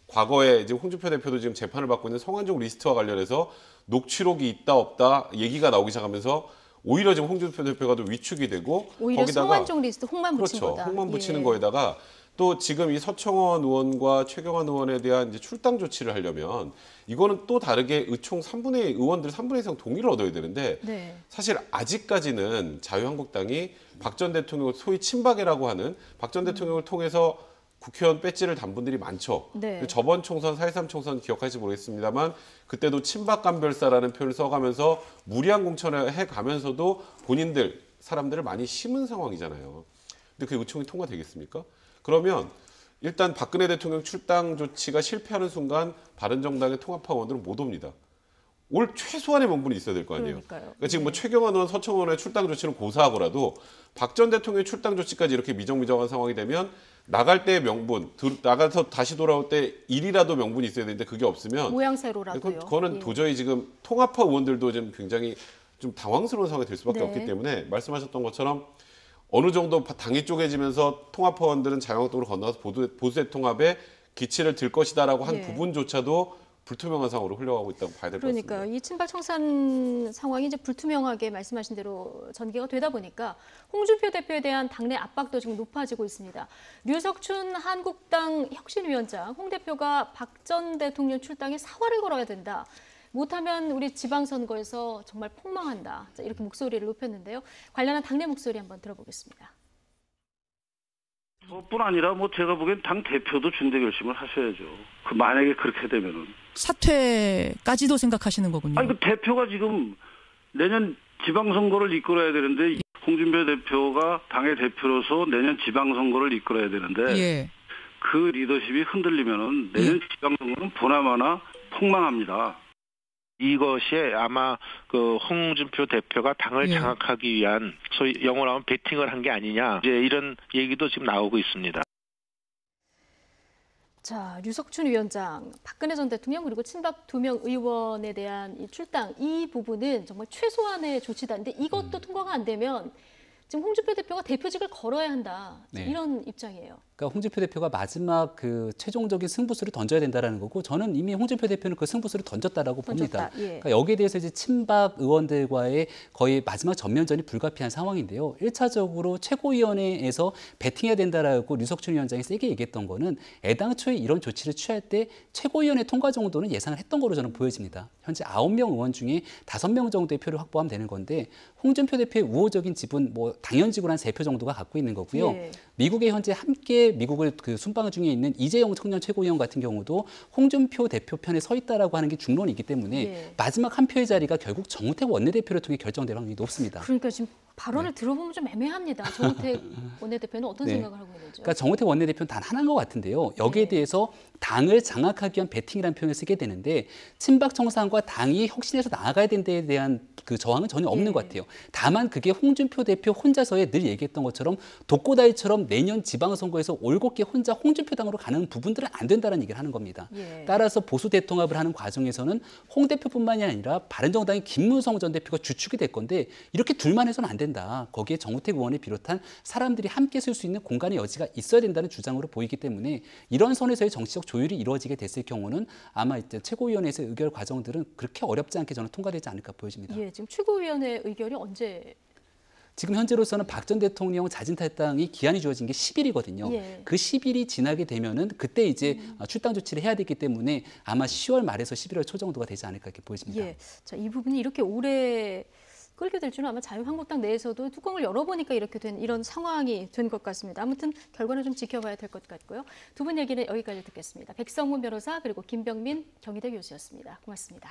과거에 이제 홍준표 대표도 지금 재판을 받고 있는 성완종 리스트와 관련해서 녹취록이 있다 없다 얘기가 나오기 시작하면서 오히려 지금 홍준표 대표가 더 위축이 되고, 오히려 거기다가 성완종 리스트 홍만 붙인 그렇죠. 거다. 홍만 붙이는 거에다가 또 지금 이 서청원 의원과 최경환 의원에 대한 이제 출당 조치를 하려면 이거는 또 다르게 의총 3분의 1 의원들 3분의 1 이상 동의를 얻어야 되는데 사실 아직까지는 자유한국당이 박 전 대통령 소위 친박이라고 하는 박 전 대통령을 통해서 국회의원 배지를 단 분들이 많죠. 저번 총선 4.13 총선 기억하실지 모르겠습니다만 그때도 친박감별사라는 표현을 써가면서 무리한 공천을 해가면서도 본인들 사람들을 많이 심은 상황이잖아요. 근데 그 의총이 통과되겠습니까? 그러면 일단 박근혜 대통령 출당 조치가 실패하는 순간 바른정당의 통합파 의원들은 못 옵니다. 올 최소한의 명분이 있어야 될 거 아니에요. 그러니까 지금 뭐 최경환 의원, 서청원 의원의 출당 조치는 고사하고라도 박 전 대통령의 출당 조치까지 이렇게 미정미정한 상황이 되면 나갈 때의 명분, 나가서 다시 돌아올 때 일이라도 명분이 있어야 되는데 그게 없으면 모양새로라도요. 그거는 도저히 지금 통합파 의원들도 지금 굉장히 좀 당황스러운 상황이 될 수밖에 없기 때문에 말씀하셨던 것처럼 어느 정도 당이 쪼개지면서 통합파 의원들은 자유한국당으로 건너가서 보수의 통합에 기치를 들 것이다라고 한 부분조차도 불투명한 상황으로 흘러가고 있다고 봐야 될 것 같습니다. 그러니까 이 친박 청산 상황이 이제 불투명하게 말씀하신 대로 전개가 되다 보니까 홍준표 대표에 대한 당내 압박도 지금 높아지고 있습니다. 류석춘 한국당 혁신위원장, 홍 대표가 박 전 대통령 출당에 사활을 걸어야 된다. 못하면 우리 지방선거에서 정말 폭망한다. 이렇게 목소리를 높였는데요. 관련한 당내 목소리 한번 들어보겠습니다. 뿐 아니라 뭐 제가 보기엔 당 대표도 중대 결심을 하셔야죠. 그 만약에 그렇게 되면은 사퇴까지도 생각하시는 거군요. 아니 그 대표가 지금 내년 지방선거를 이끌어야 되는데 홍준표 대표가 당의 대표로서 내년 지방선거를 이끌어야 되는데 그 리더십이 흔들리면은 내년 지방선거는 보나마나 폭망합니다. 이것이 아마 그 홍준표 대표가 당을 장악하기 위한 소위 영어로 하면 베팅을 한 게 아니냐, 이제 이런 얘기도 지금 나오고 있습니다. 자, 류석춘 위원장, 박근혜 전 대통령 그리고 친박 2명 의원에 대한 이 출당, 이 부분은 정말 최소한의 조치다. 근데 이것도 통과가 안 되면 지금 홍준표 대표가 대표직을 걸어야 한다. 이런 입장이에요. 그러니까 홍준표 대표가 마지막 그 최종적인 승부수를 던져야 된다라는 거고, 저는 이미 홍준표 대표는 그 승부수를 던졌다라고 봅니다. 그러니까 여기에 대해서 이제 친박 의원들과의 거의 마지막 전면전이 불가피한 상황인데요. 1차적으로 최고위원회에서 배팅해야 된다라고 류석춘 위원장이 세게 얘기했던 거는 애당초에 이런 조치를 취할 때 최고위원회 통과 정도는 예상을 했던 거로 저는 보여집니다. 현재 9명 의원 중에 5명 정도의 표를 확보하면 되는 건데, 홍준표 대표의 우호적인 지분, 뭐 당연지구로 한 3표 정도가 갖고 있는 거고요. 미국에 현재 함께 미국을 그 순방 중에 있는 이재용 청년 최고위원 같은 경우도 홍준표 대표 편에 서 있다라고 하는 게 중론이기 때문에 마지막 한 표의 자리가 결국 정우택 원내대표를 통해 결정될 확률이 높습니다. 그러니까 지금 발언을 들어보면 좀 애매합니다. 정우택 원내대표는 어떤 생각을 하고 있는지. 그러니까 정우택 원내대표는 단 하나인 것 같은데요. 여기에 대해서 당을 장악하기 위한 배팅이라는 표현을 쓰게 되는데, 친박 청산과 당이 혁신해서 나아가야 되는 데에 대한 그 저항은 전혀 없는 것 같아요. 다만 그게 홍준표 대표 혼자서의 늘 얘기했던 것처럼 독고다이처럼 내년 지방선거에서 올곧게 혼자 홍준표 당으로 가는 부분들은 안 된다는 얘기를 하는 겁니다. 따라서 보수 대통합을 하는 과정에서는 홍 대표뿐만이 아니라 바른정당의 김문성 전 대표가 주축이 될 건데, 이렇게 둘만 해서는 안 된다. 거기에 정우택 의원을 비롯한 사람들이 함께 쓸 수 있는 공간의 여지가 있어야 된다는 주장으로 보이기 때문에, 이런 선에서의 정치적 조율이 이루어지게 됐을 경우는 아마 이제 최고위원회에서의 의결 과정들은 그렇게 어렵지 않게 저는 통과되지 않을까 보여집니다. 지금 최고위원회 의결이 언제? 지금 현재로서는 박 전 대통령 자진 탈당이 기한이 주어진 게 10일이거든요. 그 10일이 지나게 되면은 그때 이제 출당 조치를 해야 되기 때문에 아마 10월 말에서 11월 초 정도가 되지 않을까 이렇게 보여집니다. 자, 이 부분이 이렇게 오래 끌게 될 줄은 아마 자유한국당 내에서도 뚜껑을 열어보니까 이렇게 된 이런 상황이 된 것 같습니다. 아무튼 결과는 좀 지켜봐야 될 것 같고요. 두 분 얘기는 여기까지 듣겠습니다. 백성문 변호사 그리고 김병민 경희대 교수였습니다. 고맙습니다.